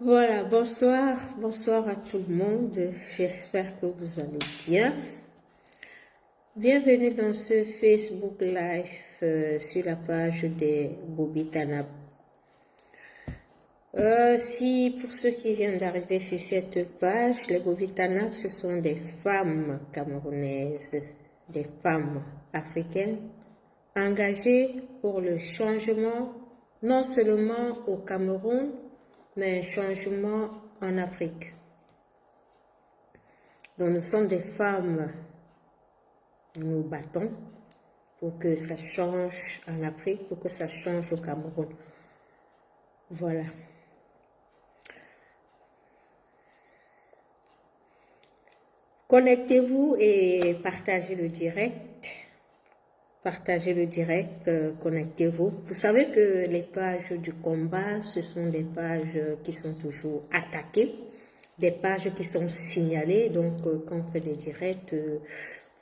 Voilà, bonsoir, bonsoir à tout le monde. J'espère que vous allez bien. Bienvenue dans ce Facebook Live sur la page des Bobby Tanab. Si pour ceux qui viennent d'arriver sur cette page, les Bobby Tanab, ce sont des femmes camerounaises, des femmes africaines engagées pour le changement, non seulement au Cameroun, mais un changement en Afrique. Donc nous sommes des femmes, nous nous battons pour que ça change en Afrique, pour que ça change au Cameroun. Voilà. Connectez-vous et partagez le direct. Partagez le direct, connectez-vous. Vous savez que les pages du combat, ce sont des pages qui sont toujours attaquées, des pages qui sont signalées. Donc, quand on fait des directs,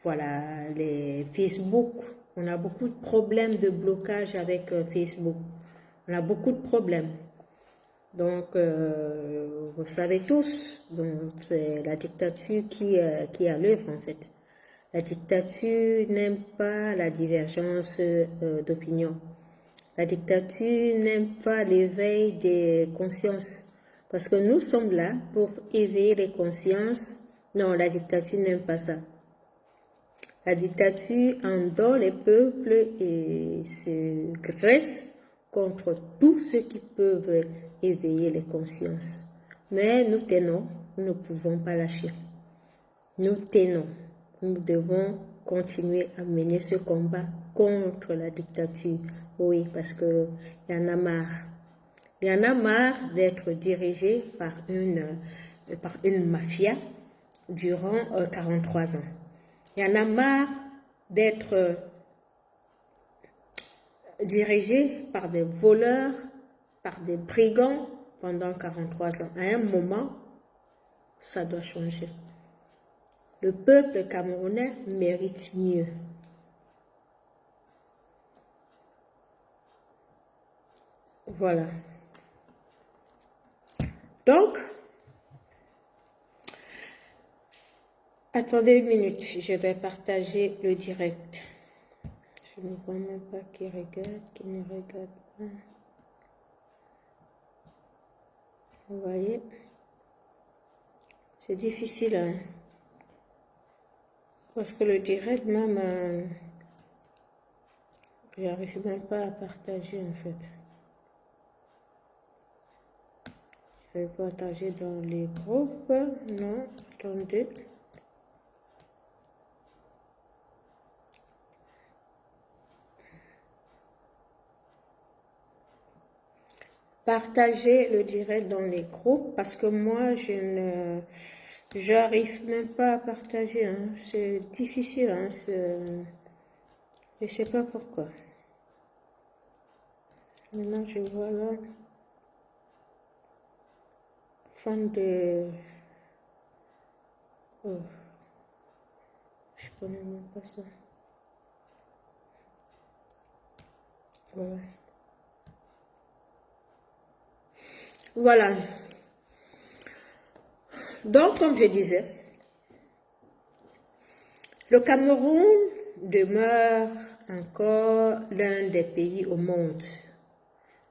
voilà, les Facebook, on a beaucoup de problèmes de blocage avec Facebook. On a beaucoup de problèmes. Donc, vous savez tous, c'est la dictature qui est à l'œuvre en fait. La dictature n'aime pas la divergence d'opinion. La dictature n'aime pas l'éveil des consciences. Parce que nous sommes là pour éveiller les consciences. Non, la dictature n'aime pas ça. La dictature endort les peuples et se graisse contre tous ceux qui peuvent éveiller les consciences. Mais nous tenons, nous ne pouvons pas lâcher. Nous tenons. Nous devons continuer à mener ce combat contre la dictature. Oui, parce qu'il y en a marre. Il y en a marre d'être dirigé par une mafia durant 43 ans. Il y en a marre d'être dirigé par des voleurs, par des brigands pendant 43 ans. À un moment, ça doit changer. Le peuple camerounais mérite mieux. Voilà. Donc, attendez une minute, je vais partager le direct. Je ne vois même pas qui regarde, qui ne regarde pas. Vous voyez? C'est difficile, hein? Parce que le direct, même, je n'arrive même pas à partager, en fait. Je vais partager dans les groupes. Non, attendez. Partagez le direct dans les groupes parce que moi, j'arrive même pas à partager. Hein. C'est difficile. Hein. Je ne sais pas pourquoi. Maintenant, je vois là. Fan de... Oh. Je connais même pas ça. Voilà. Voilà. Donc, comme je disais, le Cameroun demeure encore l'un des pays au monde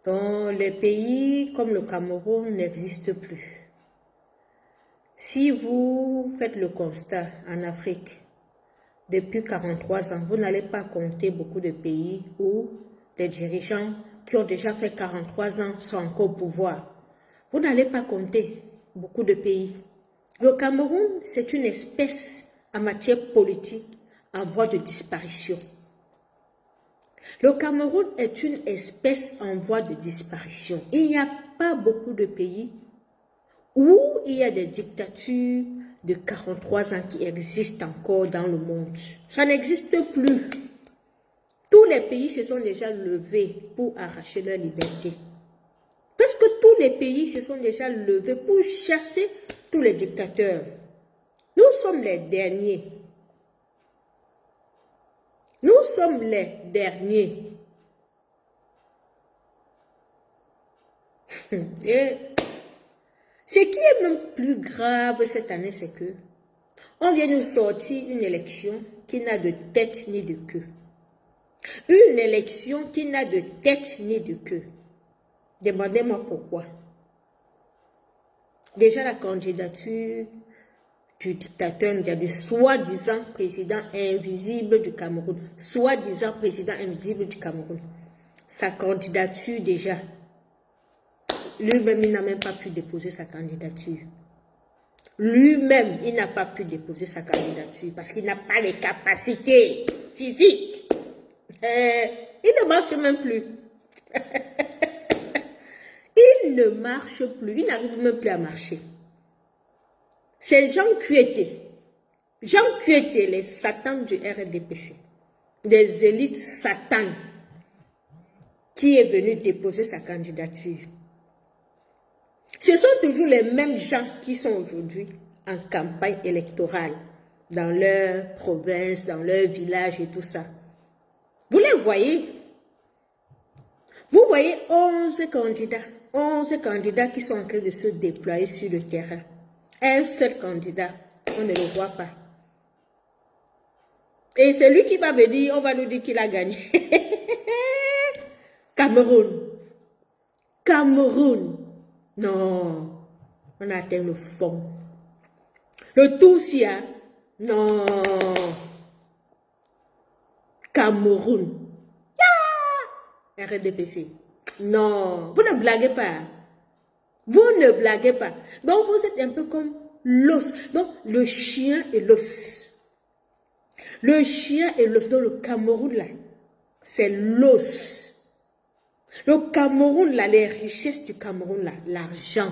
dont les pays comme le Cameroun n'existent plus. Si vous faites le constat en Afrique, depuis 43 ans, vous n'allez pas compter beaucoup de pays où les dirigeants qui ont déjà fait 43 ans sont encore au pouvoir. Vous n'allez pas compter beaucoup de pays. Le Cameroun, c'est une espèce en matière politique en voie de disparition. Le Cameroun est une espèce en voie de disparition. Il n'y a pas beaucoup de pays où il y a des dictatures de 43 ans qui existent encore dans le monde. Ça n'existe plus. Tous les pays se sont déjà levés pour arracher leur liberté. Parce que tous les pays se sont déjà levés pour chasser tous les dictateurs. Nous sommes les derniers. Nous sommes les derniers. Et Ce qui est même plus grave cette année, c'est que on vient nous sortir une élection qui n'a de tête ni de queue. Une élection qui n'a de tête ni de queue. Demandez-moi pourquoi. Déjà la candidature du dictateur, du soi-disant président invisible du Cameroun. Soi-disant président invisible du Cameroun. Sa candidature déjà. Lui-même, il n'a même pas pu déposer sa candidature. Lui-même, il n'a pas pu déposer sa candidature parce qu'il n'a pas les capacités physiques. Il ne marche même plus. Il ne marche plus. Il n'arrive même plus à marcher. C'est Jean Kueté. Jean Kueté, les satans du RDPC. Des élites satanes qui est venu déposer sa candidature. Ce sont toujours les mêmes gens qui sont aujourd'hui en campagne électorale dans leur province, dans leur village et tout ça. Vous les voyez? Vous voyez 11 candidats qui sont en train de se déployer sur le terrain. Un seul candidat, on ne le voit pas. Et c'est lui qui va venir, on va nous dire qu'il a gagné. Cameroun. Cameroun. Non, on a atteint le fond. Le Toussia, non. Cameroun. Ah! RDPC. Non, vous ne blaguez pas. Vous ne blaguez pas. Donc vous êtes un peu comme l'os. Donc le chien et l'os. Le chien et l'os. Donc le Cameroun là, c'est l'os. Le Cameroun là, les richesses du Cameroun là, l'argent,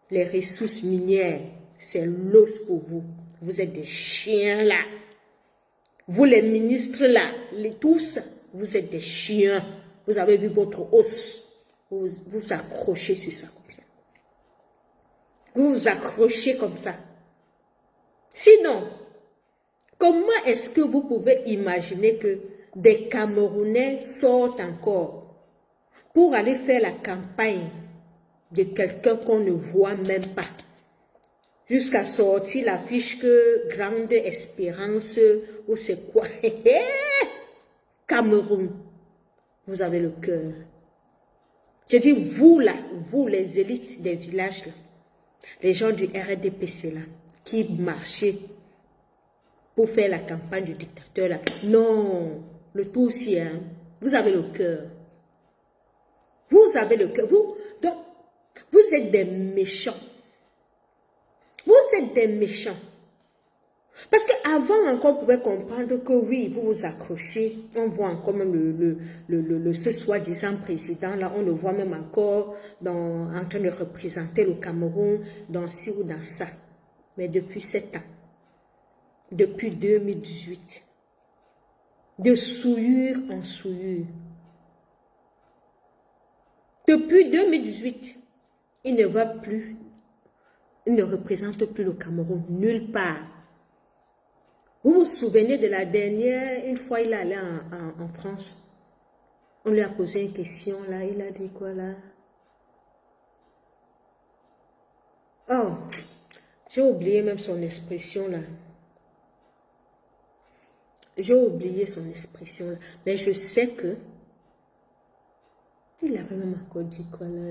les ressources minières, c'est l'os pour vous. Vous êtes des chiens là. Vous les ministres là, tous, vous êtes des chiens. Vous avez vu votre os. Vous vous accrochez sur ça comme ça. Vous vous accrochez comme ça. Sinon, comment est-ce que vous pouvez imaginer que des Camerounais sortent encore pour aller faire la campagne de quelqu'un qu'on ne voit même pas, jusqu'à sortir l'affiche que Grande Espérance, ou c'est quoi? Cameroun, vous avez le cœur. Je dis vous là, vous les élites des villages là, les gens du RDPC là, qui marchaient pour faire la campagne du dictateur là. Non, le tout aussi, hein, vous avez le cœur. Vous avez le cœur. Donc, vous êtes des méchants. Vous êtes des méchants. Parce qu'avant encore, on pouvait comprendre que oui, vous vous accrochez. On voit encore même ce soi-disant président, là, on le voit même encore en train de représenter le Cameroun dans ci ou dans ça. Mais depuis 7 ans, depuis 2018, de souillure en souillure, depuis 2018, il ne va plus, il ne représente plus le Cameroun nulle part. Vous vous souvenez de la dernière, une fois il est allé en France, on lui a posé une question là, il a dit quoi là? Oh, j'ai oublié même son expression là. J'ai oublié son expression là, mais je sais que il avait même encore dit quoi là.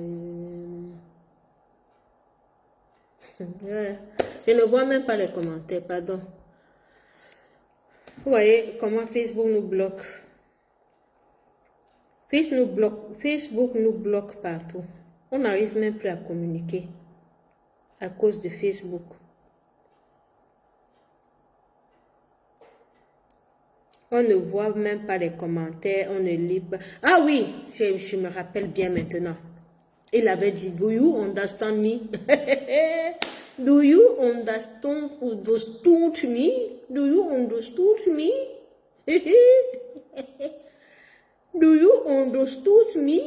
Je ne vois même pas les commentaires, pardon. Vous voyez comment Facebook nous bloque. Facebook nous bloque partout. On n'arrive même plus à communiquer à cause de Facebook. On ne voit même pas les commentaires, on ne lit pas. Ah oui, je me rappelle bien maintenant. Il avait dit, do you understand me? Do you understand me? Do you understand me? Do you understand me?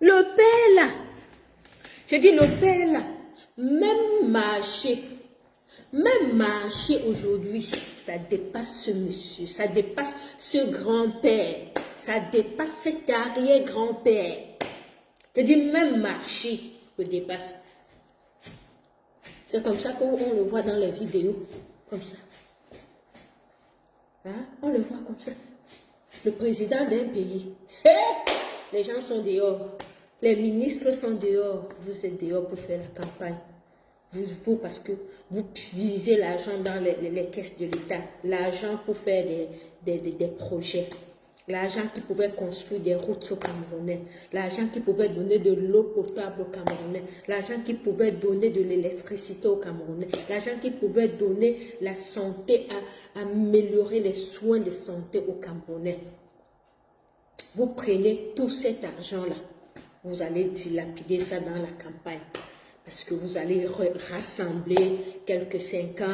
Le père là, je dis le père là, même marcher aujourd'hui, ça dépasse ce monsieur, ça dépasse ce grand-père, ça dépasse cet arrière-grand-père. Je dis même marcher, me dépasse. C'est comme ça qu'on le voit dans les vidéos, comme ça. Hein? On le voit comme ça. Le président d'un pays. Les gens sont dehors. Les ministres sont dehors. Vous êtes dehors pour faire la campagne. Vous parce que vous puisez l'argent dans les caisses de l'État. L'argent pour faire des projets. L'argent qui pouvait construire des routes aux Camerounais. L'argent qui pouvait donner de l'eau potable aux Camerounais. L'argent qui pouvait donner de l'électricité aux Camerounais. L'argent qui pouvait donner la santé, améliorer les soins de santé aux Camerounais. Vous prenez tout cet argent-là. Vous allez dilapider ça dans la campagne. Parce que vous allez rassembler quelques 50,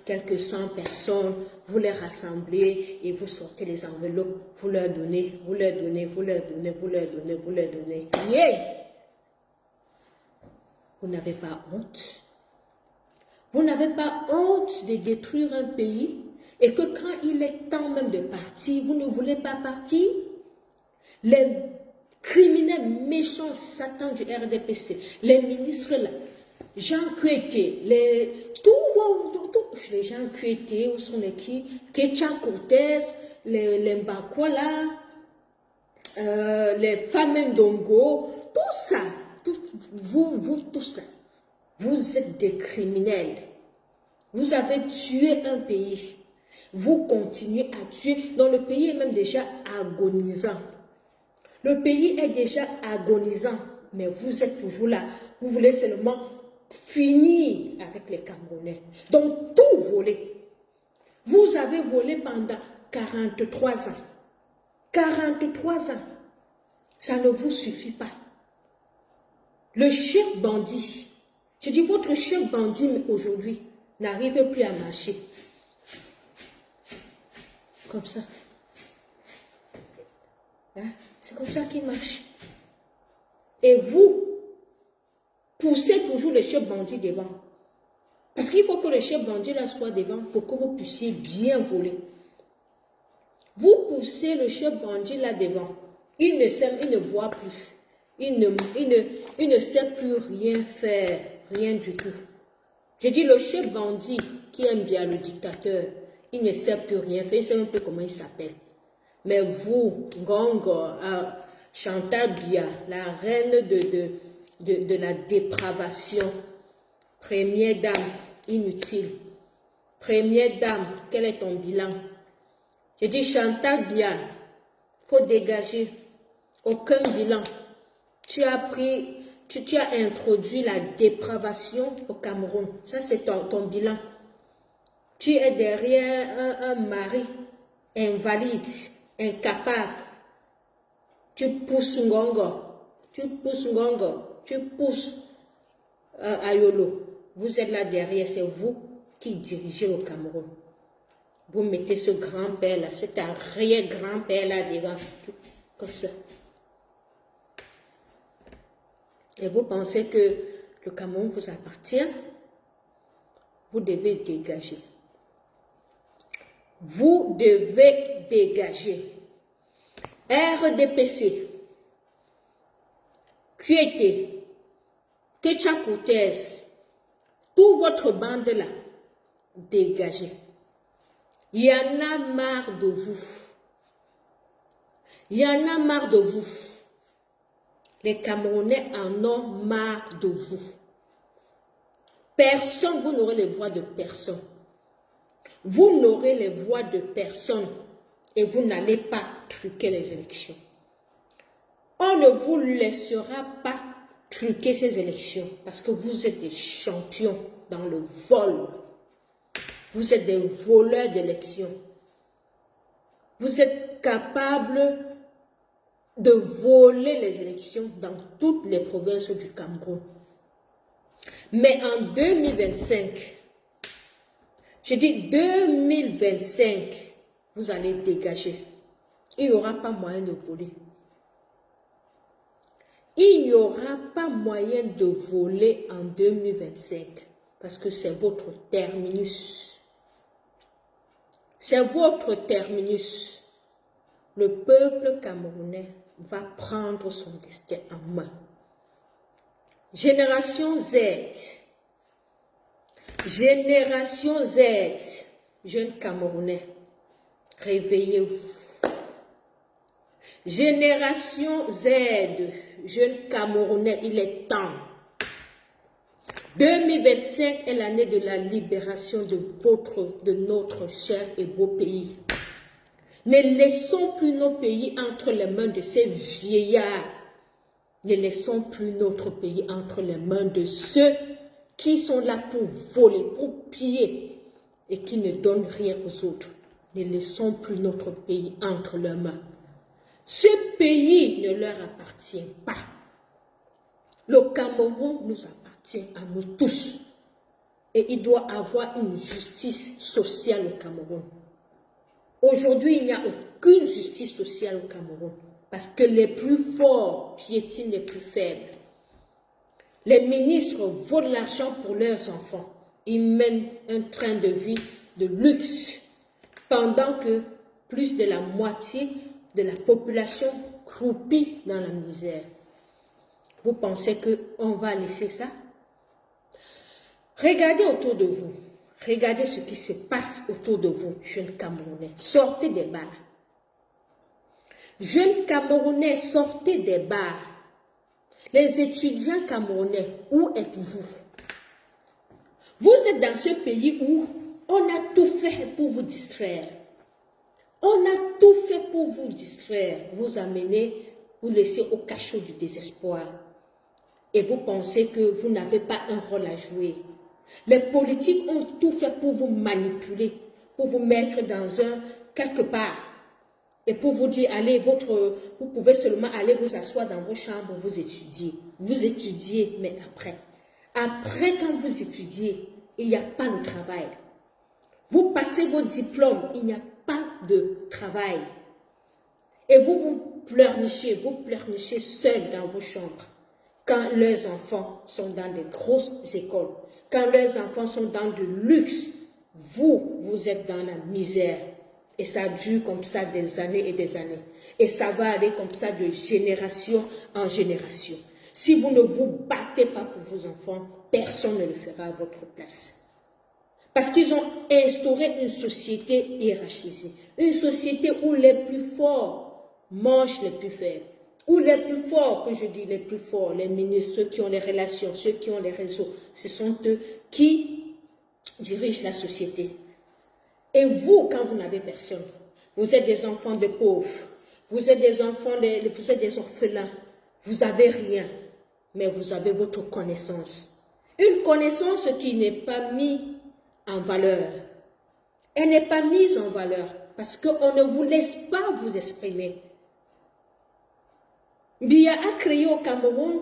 quelques 100 personnes, vous les rassemblez et vous sortez les enveloppes, vous leur donnez, vous leur donnez, vous leur donnez, vous leur donnez, vous leur donnez. Yeah! Vous n'avez pas honte. Vous n'avez pas honte de détruire un pays et que quand il est temps même de partir, vous ne voulez pas partir. Les criminels méchants Satan du RDPC, les ministres là, Jean Kuete, les gens Kuete, où sont les qui? Kecha Cortez, les Mbakwa là, les femmes Ndongo, tout ça, vous tous là, vous êtes des criminels. Vous avez tué un pays. Vous continuez à tuer, donc le pays est même déjà agonisant. Le pays est déjà agonisant, mais vous êtes toujours là. Vous voulez seulement finir avec les Camerounais. Donc, tout voler. Vous avez volé pendant 43 ans. 43 ans. Ça ne vous suffit pas. Le chef bandit, je dis votre chef bandit aujourd'hui, n'arrive plus à marcher. Comme ça. Hein? C'est comme ça qu'il marche. Et vous, poussez toujours le chef bandit devant. Parce qu'il faut que le chef bandit là soit devant pour que vous puissiez bien voler. Vous poussez le chef bandit là devant. Il ne voit plus. Il ne sait plus rien faire. Rien du tout. Je dis le chef bandit qui aime bien le dictateur, il ne sait plus rien faire. Il ne sait même plus comment il s'appelle. Mais vous, Ngongo, Chantal Bia, la reine de la dépravation, première dame, inutile. Première dame, quel est ton bilan? Je dis Chantal Bia, faut dégager. Aucun bilan. Tu as introduit la dépravation au Cameroun. Ça, c'est ton bilan. Tu es derrière un mari invalide, incapable. Tu pousses Ngongo, tu pousses Ayolo. Vous êtes là derrière, c'est vous qui dirigez au Cameroun. Vous mettez ce grand-père là, cet arrière-grand-père là devant, comme ça. Et vous pensez que le Cameroun vous appartient? Vous devez dégager. Vous devez dégager. RDPC, QET, Kecha Cortez, toute votre bande là, dégagez. Il y en a marre de vous. Il y en a marre de vous. Les Camerounais en ont marre de vous. Personne, vous n'aurez les voix de personne. Vous n'aurez les voix de personne et vous n'allez pas truquer les élections. On ne vous laissera pas truquer ces élections parce que vous êtes des champions dans le vol. Vous êtes des voleurs d'élections. Vous êtes capables de voler les élections dans toutes les provinces du Cameroun. Mais en 2025, je dis 2025, vous allez dégager. Il n'y aura pas moyen de voler. Il n'y aura pas moyen de voler en 2025 parce que c'est votre terminus. C'est votre terminus. Le peuple camerounais va prendre son destin en main. Génération Z. Génération Z. Jeunes Camerounais, réveillez-vous. Génération Z. Jeunes Camerounais, il est temps. 2025 est l'année de la libération de notre cher et beau pays. Ne laissons plus nos pays entre les mains de ces vieillards. Ne laissons plus notre pays entre les mains de ceux qui sont là pour voler, pour piller et qui ne donnent rien aux autres. Ne laissons plus notre pays entre leurs mains. Ce pays ne leur appartient pas. Le Cameroun nous appartient à nous tous. Et il doit avoir une justice sociale au Cameroun. Aujourd'hui, il n'y a aucune justice sociale au Cameroun. Parce que les plus forts piétinent les plus faibles. Les ministres volent l'argent pour leurs enfants. Ils mènent un train de vie de luxe. Pendant que plus de la moitié de la population croupit dans la misère. Vous pensez qu'on va laisser ça? Regardez autour de vous. Regardez ce qui se passe autour de vous, jeunes Camerounais. Sortez des bars. Jeunes Camerounais, sortez des bars. Les étudiants camerounais, où êtes-vous? Vous êtes dans ce pays où on a tout fait pour vous distraire. On a tout fait pour vous distraire, vous amener, vous laisser au cachot du désespoir. Et vous pensez que vous n'avez pas un rôle à jouer. Les politiques ont tout fait pour vous manipuler, pour vous mettre dans quelque part. Et pour vous dire, allez, vous pouvez seulement aller vous asseoir dans vos chambres, vous étudier. Vous étudiez, mais après. Après, quand vous étudiez, il n'y a pas de travail. Vous passez vos diplômes, il n'y a pas de travail. Et vous pleurnichez seuls dans vos chambres. Quand leurs enfants sont dans des grosses écoles, quand leurs enfants sont dans du luxe, vous êtes dans la misère. Et ça dure comme ça des années et des années. Et ça va aller comme ça de génération en génération. Si vous ne vous battez pas pour vos enfants, personne ne le fera à votre place. Parce qu'ils ont instauré une société hiérarchisée. Une société où les plus forts mangent les plus faibles. Où les plus forts, que je dis les plus forts, les ministres, ceux qui ont les relations, ceux qui ont les réseaux, ce sont eux qui dirigent la société. Et vous, quand vous n'avez personne, vous êtes des enfants de pauvres, vous êtes des enfants, vous êtes des orphelins, vous n'avez rien, mais vous avez votre connaissance. Une connaissance qui n'est pas mise en valeur. Elle n'est pas mise en valeur parce qu'on ne vous laisse pas vous exprimer. Biya a créé au Cameroun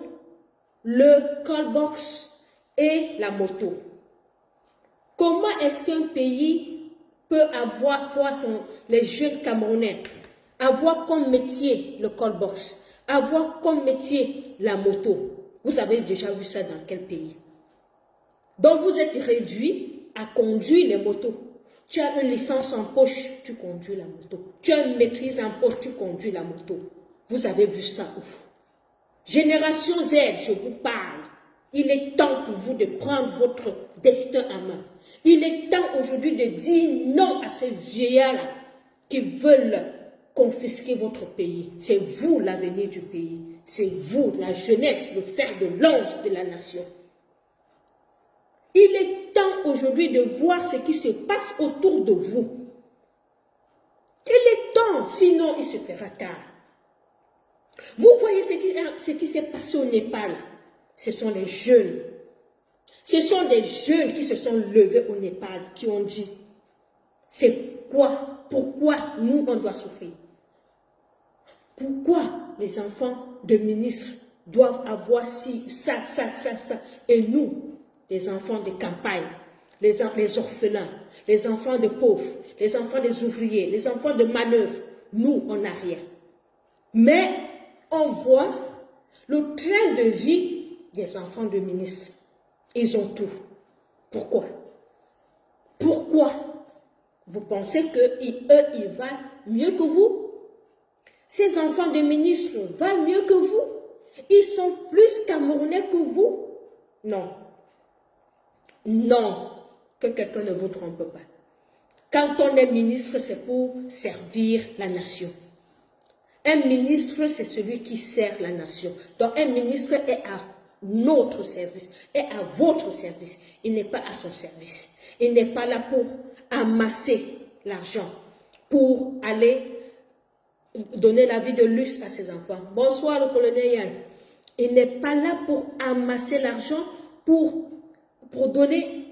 le callbox et la moto. Comment est-ce qu'un pays peut avoir les jeunes Camerounais avoir comme métier le callbox, avoir comme métier la moto? Vous avez déjà vu ça dans quel pays? Donc vous êtes réduit à conduire les motos. Tu as une licence en poche, tu conduis la moto. Tu as une maîtrise en poche, tu conduis la moto. Vous avez vu ça où? Génération Z, je vous parle. Il est temps pour vous de prendre votre destin en main. Il est temps aujourd'hui de dire non à ces vieillards qui veulent confisquer votre pays. C'est vous l'avenir du pays. C'est vous, la jeunesse, le fer de lance de la nation. Il est temps aujourd'hui de voir ce qui se passe autour de vous. Il est temps, sinon il se fera tard. Vous voyez ce qui s'est passé au Népal. Ce sont les jeunes. Ce sont des jeunes qui se sont levés au Népal, qui ont dit, c'est quoi, pourquoi nous on doit souffrir? Pourquoi les enfants de ministres doivent avoir ça, et nous, les enfants de campagne, les orphelins, les enfants de pauvres, les enfants des ouvriers, les enfants de manœuvre, nous, on n'a rien. Mais on voit le train de vie des enfants de ministres. Ils ont tout. Pourquoi? Pourquoi? Vous pensez qu'eux, ils valent mieux que vous? Ces enfants de ministres valent mieux que vous? Ils sont plus Camerounais que vous? Non. Non, que quelqu'un ne vous trompe pas. Quand on est ministre, c'est pour servir la nation. Un ministre, c'est celui qui sert la nation. Donc un ministre est à notre service, est à votre service. Il n'est pas à son service. Il n'est pas là pour amasser l'argent, pour aller donner la vie de luxe à ses enfants. Bonsoir le colonel Yann. Il n'est pas là pour amasser l'argent, pour donner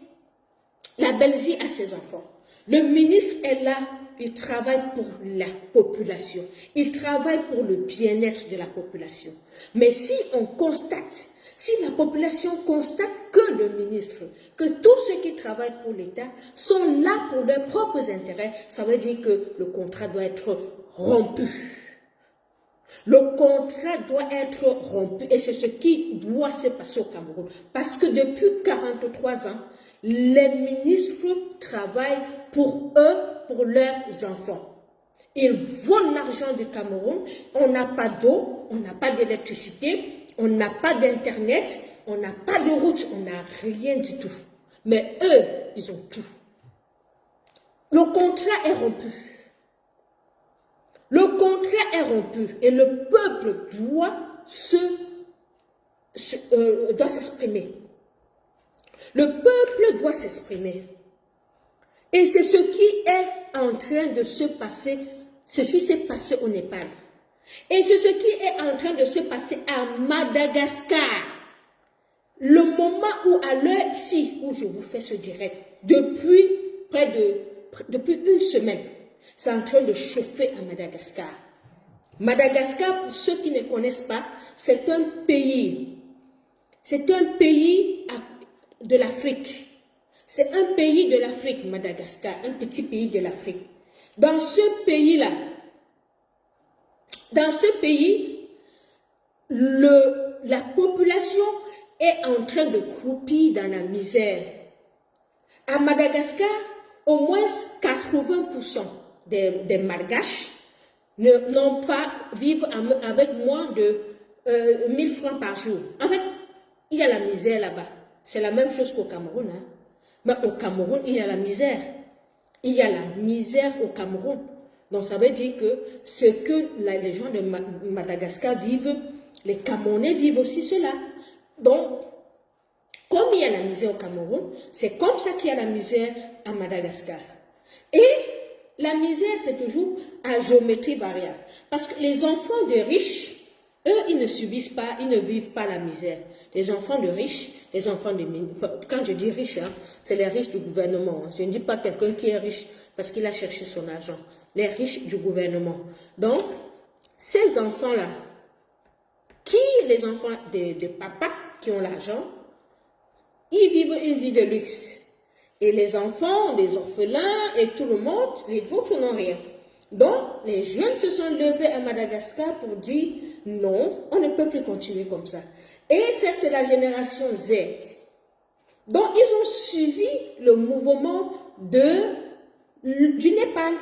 la belle vie à ses enfants. Le ministre est là, il travaille pour la population. Il travaille pour le bien-être de la population. Mais si on constate, si la population constate que le ministre, que tous ceux qui travaillent pour l'État sont là pour leurs propres intérêts, ça veut dire que le contrat doit être rompu. Le contrat doit être rompu et c'est ce qui doit se passer au Cameroun. Parce que depuis 43 ans, les ministres travaillent pour eux, pour leurs enfants. Ils volent l'argent du Cameroun, on n'a pas d'eau, on n'a pas d'électricité, on n'a pas d'internet, on n'a pas de route, on n'a rien du tout. Mais eux, ils ont tout. Le contrat est rompu. Le contrat est rompu et le peuple doit s'exprimer. Le peuple doit s'exprimer. Et c'est ce qui est en train de se passer, ce qui s'est passé au Népal. Et c'est ce qui est en train de se passer à Madagascar. Le moment où, à l'heure-ci, où je vous fais ce direct, depuis une semaine, c'est en train de chauffer à Madagascar. Madagascar, pour ceux qui ne connaissent pas, c'est un pays. C'est un pays de l'Afrique. C'est un pays de l'Afrique, Madagascar, un petit pays de l'Afrique. Dans ce pays-là, la population est en train de croupir dans la misère. À Madagascar, au moins 80% des Malgaches vivent avec moins de 1000 francs par jour. En fait, il y a la misère là-bas. C'est la même chose qu'au Cameroun. Hein. Mais au Cameroun, il y a la misère. Il y a la misère au Cameroun. Donc ça veut dire que ce que les gens de Madagascar vivent, les Camerounais vivent aussi cela. Donc, comme il y a la misère au Cameroun, c'est comme ça qu'il y a la misère à Madagascar. Et la misère, c'est toujours à géométrie variable. Parce que les enfants de riches, eux, ils ne subissent pas, ils ne vivent pas la misère. Les enfants de riches, les enfants de... Quand je dis riches, hein, c'est les riches du gouvernement. Je ne dis pas quelqu'un qui est riche parce qu'il a cherché son argent. Les riches du gouvernement. Donc, ces enfants-là, les enfants de papa qui ont l'argent, ils vivent une vie de luxe. Et les enfants, les orphelins et tout le monde, les vôtres n'ont rien. Donc, les jeunes se sont levés à Madagascar pour dire non, on ne peut plus continuer comme ça. Et ça, c'est la génération Z. Donc, ils ont suivi le mouvement du Népal.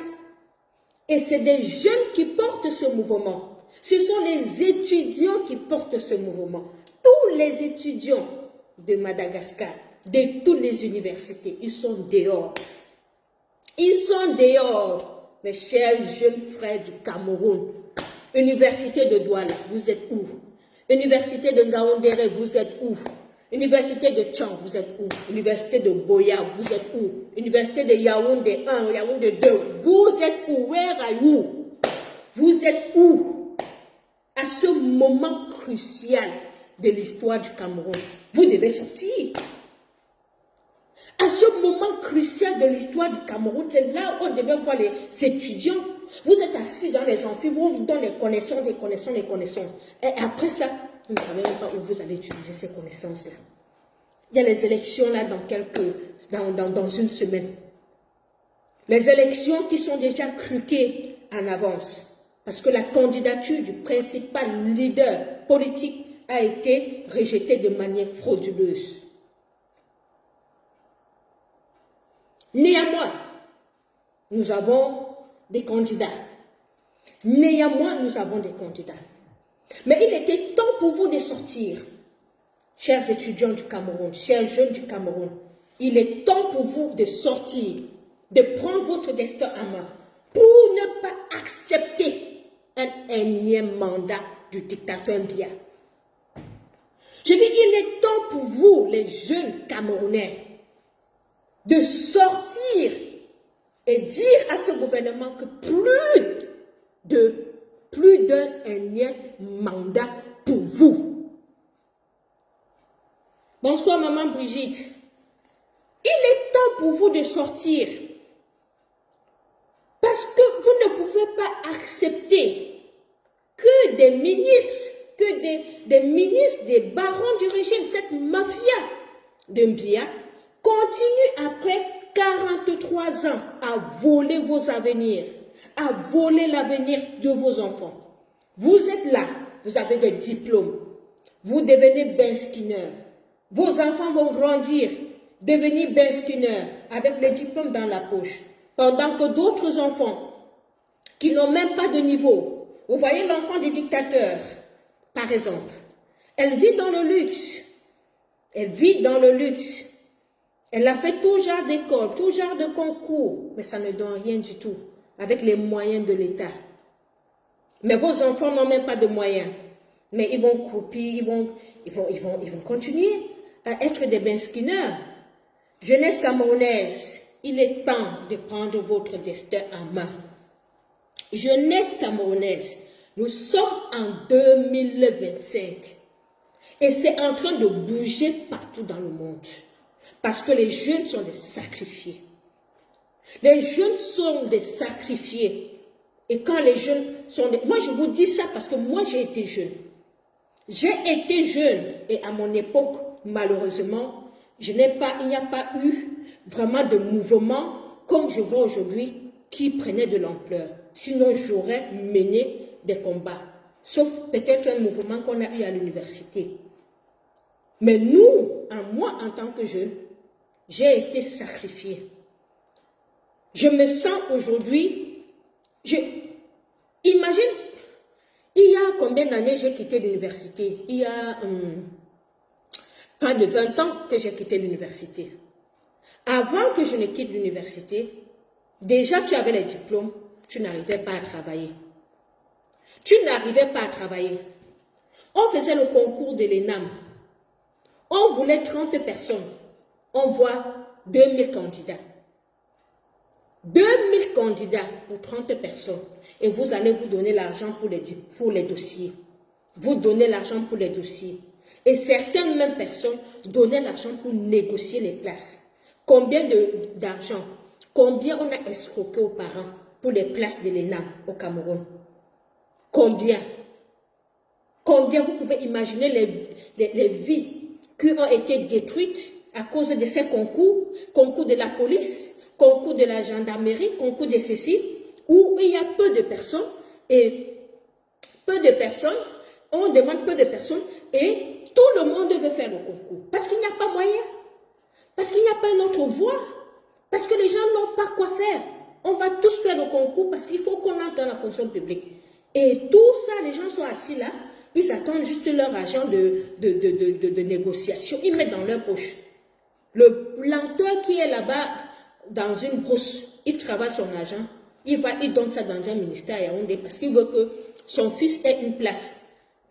Et c'est des jeunes qui portent ce mouvement. Ce sont les étudiants qui portent ce mouvement. Tous les étudiants de Madagascar, de toutes les universités, ils sont dehors. Ils sont dehors, mes chers jeunes frères du Cameroun. Université de Douala, vous êtes où? Université de Ngaoundéré, vous êtes où? Université de Tchang, vous êtes où? Université de Boya, vous êtes où? Université de Yaoundé 1, Yaoundé 2, vous êtes où? Where are you? Vous êtes où? À ce moment crucial de l'histoire du Cameroun, vous devez sortir. À ce moment crucial de l'histoire du Cameroun, c'est là où on devait voir les étudiants. Vous êtes assis dans les amphis, vous vous donnez les connaissances. Et après ça, vous ne savez même pas où vous allez utiliser ces connaissances-là. Il y a les élections là dans une semaine. Les élections qui sont déjà truquées en avance. Parce que la candidature du principal leader politique a été rejetée de manière frauduleuse. Néanmoins, nous avons des candidats. Mais il était temps pour vous de sortir. Chers étudiants du Cameroun, chers jeunes du Cameroun, il est temps pour vous de sortir, de prendre votre destin en main, pour ne pas accepter un énième mandat du dictateur Biya. Je dis, il est temps pour vous, les jeunes Camerounais, de sortir et dire à ce gouvernement que plus d'un énième mandat pour vous. Bonsoir, maman Brigitte. Il est temps pour vous de sortir. Parce que vous ne pouvez pas accepter que des ministres, des ministres, des barons du régime, cette mafia de Biya, continue après 43 ans à voler vos avenirs, à voler l'avenir de vos enfants. Vous êtes là, vous avez des diplômes, vous devenez Ben Skinner. Vos enfants vont grandir, devenir Ben Skinner avec les diplômes dans la poche. Pendant que d'autres enfants qui n'ont même pas de niveau, vous voyez l'enfant du dictateur, par exemple, elle vit dans le luxe, elle vit dans le luxe. Elle a fait tout genre d'école, tout genre de concours, mais ça ne donne rien du tout, avec les moyens de l'État. Mais vos enfants n'ont même pas de moyens. Mais ils vont croupir, ils vont continuer à être des Ben Skinner. Jeunesse camerounaise, il est temps de prendre votre destin en main. Jeunesse camerounaise, nous sommes en 2025 et c'est en train de bouger partout dans le monde. Parce que les jeunes sont des sacrifiés. Les jeunes sont des sacrifiés. Et quand les jeunes sont des... Moi, je vous dis ça parce que moi, j'ai été jeune. J'ai été jeune et à mon époque, malheureusement, il n'y a pas eu vraiment de mouvement comme je vois aujourd'hui qui prenait de l'ampleur. Sinon, j'aurais mené des combats. Sauf peut-être un mouvement qu'on a eu à l'université. Mais nous, moi en tant que jeune, j'ai été sacrifiée. Je me sens aujourd'hui, imagine, il y a combien d'années j'ai quitté l'université? Il y a pas de 20 ans que j'ai quitté l'université. Avant que je ne quitte l'université, déjà tu avais les diplômes, tu n'arrivais pas à travailler. Tu n'arrivais pas à travailler. On faisait le concours de l'ENAM. On voulait 30 personnes. On voit 2000 candidats. 2000 candidats pour 30 personnes. Et vous allez vous donner l'argent pour les dossiers. Vous donnez l'argent pour les dossiers. Et certaines mêmes personnes donnaient l'argent pour négocier les places. Combien d'argent? Combien on a escroqué aux parents pour les places de l'ENAM au Cameroun? Combien? Combien vous pouvez imaginer les vies qui ont été détruites à cause de ces concours, concours de la police, concours de la gendarmerie, concours de ceci, où il y a peu de personnes, et peu de personnes, on demande peu de personnes, et tout le monde veut faire le concours. Parce qu'il n'y a pas moyen, parce qu'il n'y a pas une autre voie, parce que les gens n'ont pas quoi faire. On va tous faire le concours parce qu'il faut qu'on entre dans la fonction publique. Et tout ça, les gens sont assis là, ils attendent juste leur argent de négociation. Ils mettent dans leur poche. Le planteur qui est là-bas dans une brousse, il travaille son argent. Il donne ça dans un ministère à Yaoundé parce qu'il veut que son fils ait une place.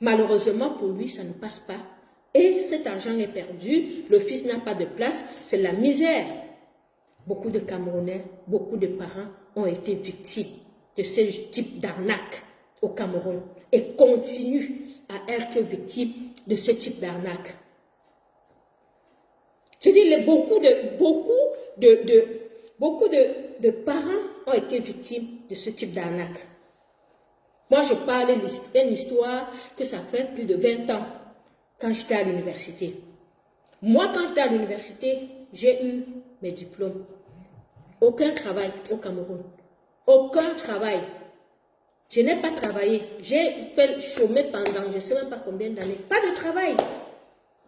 Malheureusement pour lui, ça ne passe pas. Et cet argent est perdu. Le fils n'a pas de place. C'est la misère. Beaucoup de Camerounais, beaucoup de parents ont été victimes de ce type d'arnaque au Cameroun et continuent à être victimes de ce type d'arnaque. Je dis, beaucoup de parents ont été victimes de ce type d'arnaque. Moi, je parle d'une histoire que ça fait plus de 20 ans quand j'étais à l'université. Moi, quand j'étais à l'université, j'ai eu mes diplômes. Aucun travail au Cameroun. Aucun travail. Je n'ai pas travaillé. J'ai fait chômer pendant je ne sais même pas combien d'années. Pas de travail.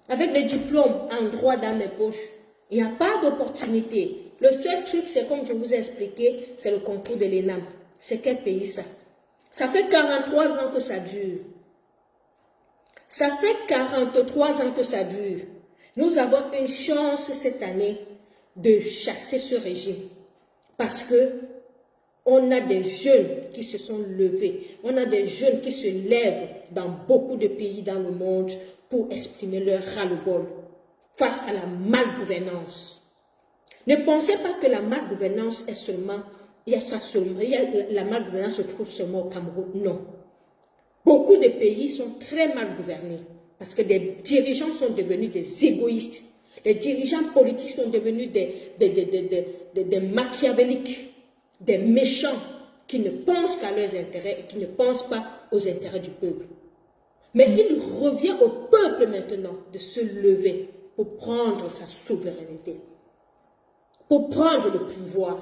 Avec les diplômes en droit dans mes poches. Il n'y a pas d'opportunité. Le seul truc, c'est comme je vous ai expliqué, c'est le concours de l'ENAM. C'est quel pays ça? Ça fait 43 ans que ça dure. Ça fait 43 ans que ça dure. Nous avons une chance cette année de chasser ce régime. Parce que on a des jeunes qui se sont levés. On a des jeunes qui se lèvent dans beaucoup de pays dans le monde pour exprimer leur ras-le-bol face à la malgouvernance. Ne pensez pas que la malgouvernance est seulement, la malgouvernance se trouve seulement au Cameroun. Non. Beaucoup de pays sont très mal gouvernés parce que les dirigeants sont devenus des égoïstes. Les dirigeants politiques sont devenus des machiavéliques, des méchants qui ne pensent qu'à leurs intérêts et qui ne pensent pas aux intérêts du peuple. Mais il revient au peuple maintenant de se lever pour prendre sa souveraineté, pour prendre le pouvoir.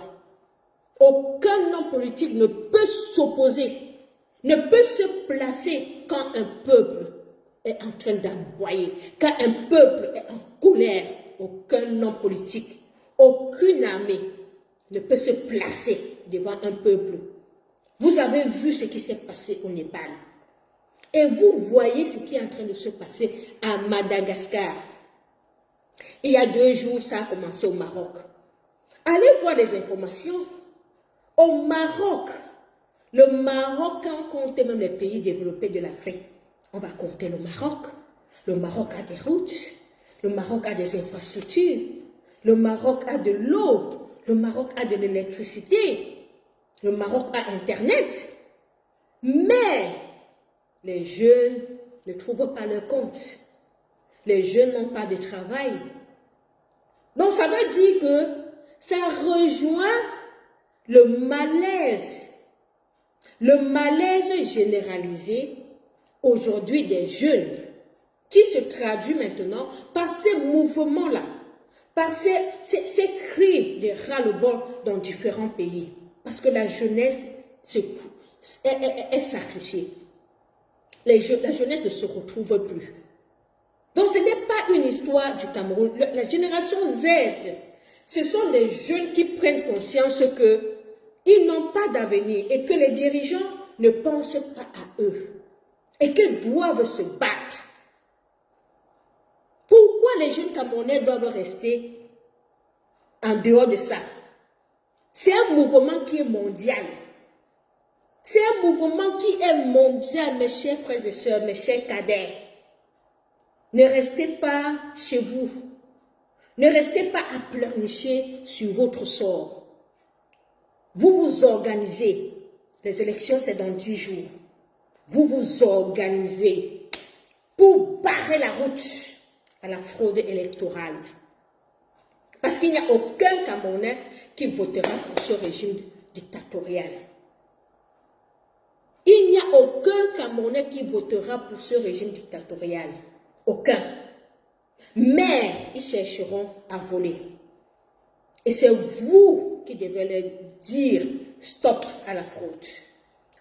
Aucun homme politique ne peut s'opposer, ne peut se placer quand un peuple est en train d'aboyer, quand un peuple est en colère. Aucun homme politique, aucune armée ne peut se placer devant un peuple. Vous avez vu ce qui s'est passé au Népal. Et vous voyez ce qui est en train de se passer à Madagascar. Il y a 2 jours, ça a commencé au Maroc. Allez voir les informations. Au Maroc, le Maroc, quand on compte même les pays développés de l'Afrique, on va compter le Maroc. Le Maroc a des routes, le Maroc a des infrastructures, le Maroc a de l'eau, le Maroc a de l'électricité, le Maroc a Internet. Mais les jeunes ne trouvent pas leur compte. Les jeunes n'ont pas de travail. Donc ça veut dire que ça rejoint le malaise généralisé aujourd'hui des jeunes qui se traduit maintenant par ces mouvements-là, par ces cris de ras-le-bol dans différents pays. Parce que la jeunesse est sacrifiée. La jeunesse ne se retrouve plus. Donc ce n'est pas une histoire du Cameroun. La génération Z, ce sont des jeunes qui prennent conscience qu'ils n'ont pas d'avenir et que les dirigeants ne pensent pas à eux et qu'ils doivent se battre. Pourquoi les jeunes Camerounais doivent rester en dehors de ça? C'est un mouvement qui est mondial. C'est un mouvement qui est mondial, mes chers frères et sœurs, mes chers cadets. Ne restez pas chez vous. Ne restez pas à pleurnicher sur votre sort. Vous vous organisez. Les élections, c'est dans 10 jours. Vous vous organisez pour barrer la route à la fraude électorale. Parce qu'il n'y a aucun Camerounais qui votera pour ce régime dictatorial. Il n'y a aucun Camerounais qui votera pour ce régime dictatorial. Aucun. Mais ils chercheront à voler. Et c'est vous qui devez leur dire stop à la fraude.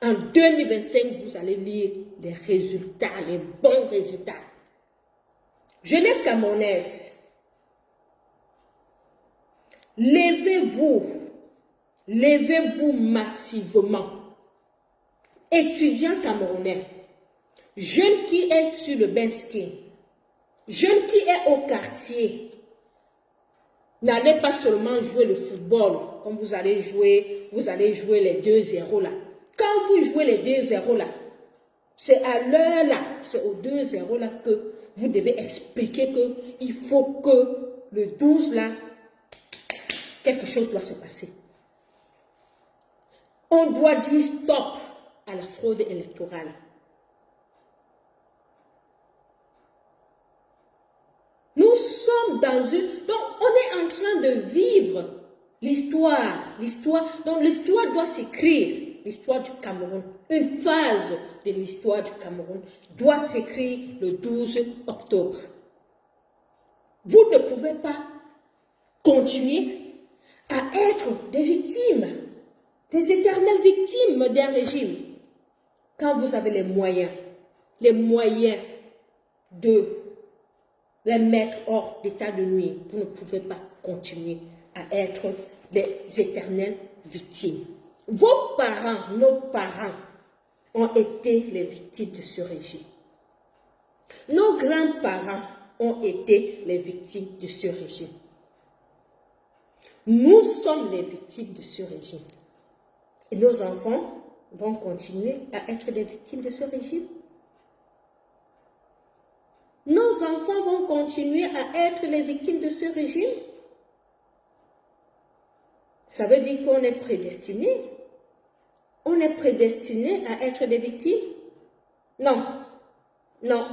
En 2025, vous allez lire les résultats, les bons résultats. Jeunesse camerounaise, levez-vous massivement. Étudiants camerounais, jeunes qui est sur le bench-king, jeunes qui est au quartier, n'allez pas seulement jouer le football, comme vous allez jouer les 2-0 là. Quand vous jouez les 2-0 là, c'est à l'heure là, c'est au 2-0 là que vous devez expliquer qu'il faut que le 12 là, quelque chose doit se passer. On doit dire stop à la fraude électorale. Nous sommes dans une... Donc, on est en train de vivre l'histoire. Donc, l'histoire doit s'écrire. L'histoire du Cameroun. Une phase de l'histoire du Cameroun doit s'écrire le 12 octobre. Vous ne pouvez pas continuer à être des victimes, des éternelles victimes d'un régime. Quand vous avez les moyens de les mettre hors d'état de nuire, vous ne pouvez pas continuer à être des éternelles victimes. Vos parents, nos parents ont été les victimes de ce régime. Nos grands-parents ont été les victimes de ce régime. Nous sommes les victimes de ce régime. Et nos enfants vont continuer à être les victimes de ce régime. Nos enfants vont continuer à être les victimes de ce régime. Ça veut dire qu'on est prédestiné. On est prédestiné à être des victimes? Non. Non.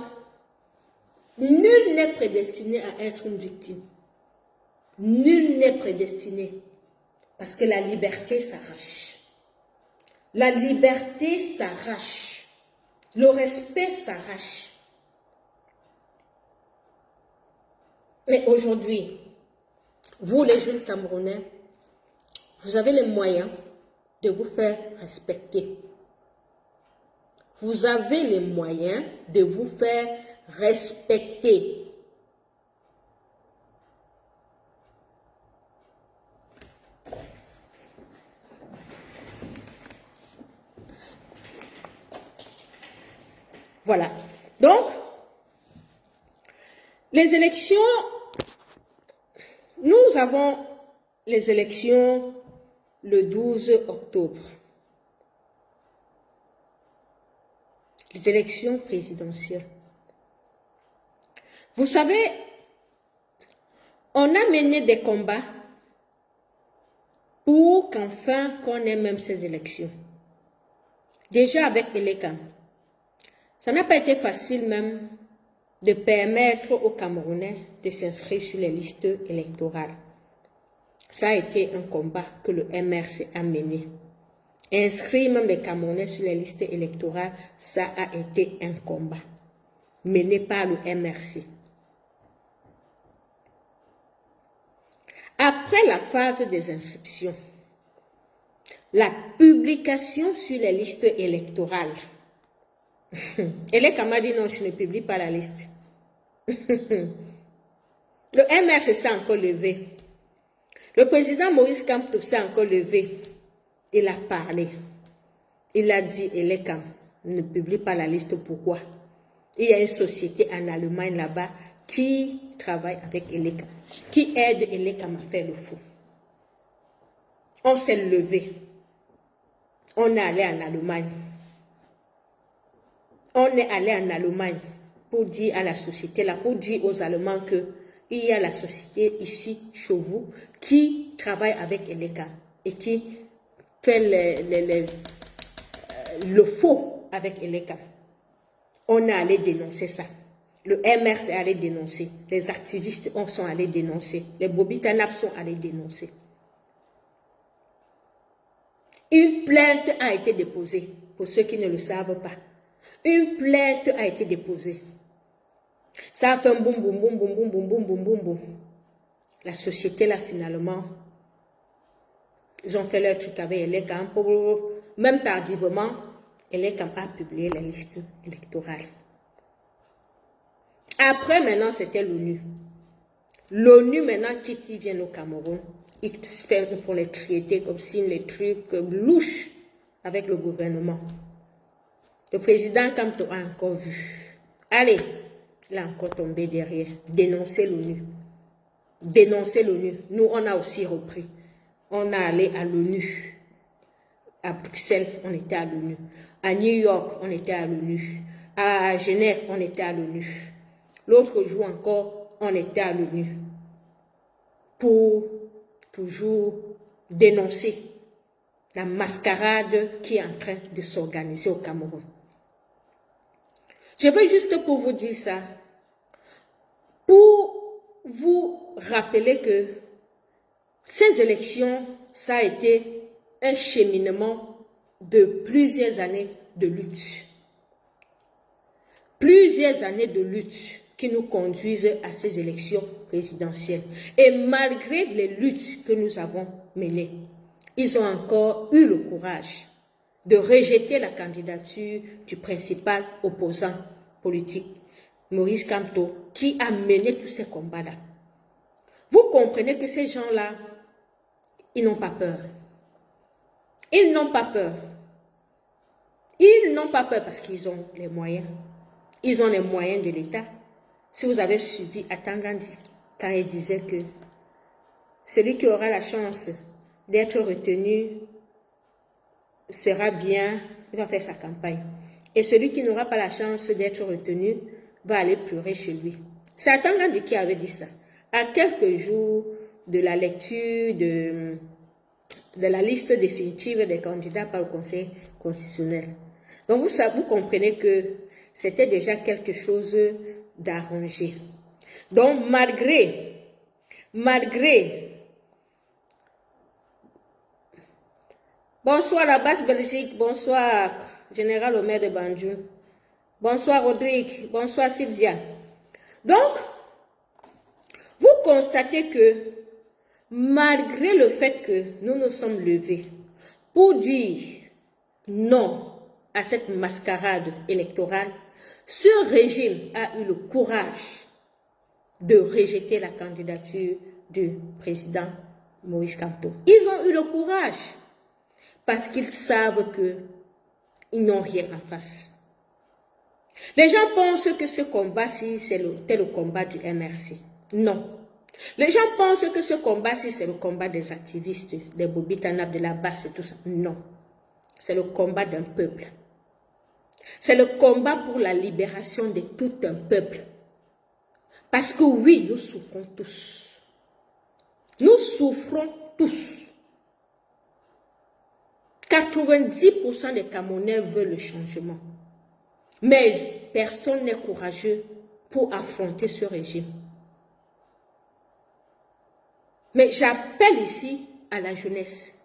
Nul n'est prédestiné à être une victime. Nul n'est prédestiné. Parce que la liberté s'arrache. La liberté s'arrache. Le respect s'arrache. Mais aujourd'hui, vous les jeunes Camerounais, vous avez les moyens de vous faire respecter. Vous avez les moyens de vous faire respecter. Voilà. Donc, les élections, nous avons les élections le 12 octobre. Les élections présidentielles. Vous savez, on a mené des combats pour qu'enfin qu'on ait même ces élections. Déjà avec Elekam. Ça n'a pas été facile même de permettre aux Camerounais de s'inscrire sur les listes électorales. Ça a été un combat que le MRC a mené. Inscrire même les Camerounais sur les listes électorales, ça a été un combat mené par le MRC. Après la phase des inscriptions, la publication sur les listes électorales, et les Camerounais dit non, je ne publie pas la liste. Le MRC s'est encore levé. Le président Maurice Kamto s'est encore levé. Il a parlé. Il a dit, Elekam ne publie pas la liste. Pourquoi? Il y a une société en Allemagne là-bas qui travaille avec Elekam, qui aide Elekam à faire le faux. On s'est levé. On est allé en Allemagne. On est allé en Allemagne pour dire à la société là, pour dire aux Allemands que il y a la société ici, chez vous, qui travaille avec Elekam et qui fait le faux avec Elekam. On est allé dénoncer ça. Le MRC est allé dénoncer. Les activistes sont allés dénoncer. Les Bobitanap sont allés dénoncer. Une plainte a été déposée, pour ceux qui ne le savent pas. Une plainte a été déposée. Ça a fait un boum, boum, boum, boum, boum, boum, boum, boum, boum, boum. La société, là, finalement, ils ont fait leur truc avec Elekam. Même tardivement, Elekam a publié la liste électorale. Après, maintenant, c'était l'ONU. L'ONU, maintenant, qui vient au Cameroun, ils font les traités comme si les trucs louches avec le gouvernement. Le président Kamto a encore vu. Allez, il a encore tombé derrière. Dénoncer l'ONU. Dénoncer l'ONU. Nous, on a aussi repris. On est allé à l'ONU. À Bruxelles, on était à l'ONU. À New York, on était à l'ONU. À Genève, on était à l'ONU. L'autre jour encore, on était à l'ONU. Pour toujours dénoncer la mascarade qui est en train de s'organiser au Cameroun. Je veux juste pour vous dire ça, pour vous rappeler que ces élections, ça a été un cheminement de plusieurs années de lutte. Plusieurs années de lutte qui nous conduisent à ces élections présidentielles. Et malgré les luttes que nous avons menées, ils ont encore eu le courage de rejeter la candidature du principal opposant politique, Maurice Kamto, qui a mené tous ces combats-là. Vous comprenez que ces gens-là, ils n'ont pas peur. Ils n'ont pas peur. Ils n'ont pas peur parce qu'ils ont les moyens. Ils ont les moyens de l'État. Si vous avez suivi Atangandi, quand il disait que celui qui aura la chance d'être retenu sera bien, il va faire sa campagne. Et celui qui n'aura pas la chance d'être retenu va aller pleurer chez lui. C'est Atangandi qui avait dit ça. À quelques jours de la lecture de la liste définitive des candidats par le Conseil constitutionnel. Donc vous comprenez que c'était déjà quelque chose d'arrangé. Donc malgré bonsoir la basse Belgique, bonsoir Général Omer de Banjou, bonsoir Rodrigue, bonsoir Sylvia. Donc, vous constatez que malgré le fait que nous nous sommes levés pour dire non à cette mascarade électorale, ce régime a eu le courage de rejeter la candidature du président Moïse Kamto. Ils ont eu le courage parce qu'ils savent qu'ils n'ont rien en face. Les gens pensent que ce combat-ci, c'était le combat du MRC. Non. Les gens pensent que ce combat-ci, c'est le combat des activistes, des Bobitanab, de la basse et tout ça. Non. C'est le combat d'un peuple. C'est le combat pour la libération de tout un peuple. Parce que oui, nous souffrons tous. Nous souffrons tous. 90% des Camerounais veulent le changement. Mais personne n'est courageux pour affronter ce régime. Mais j'appelle ici à la jeunesse.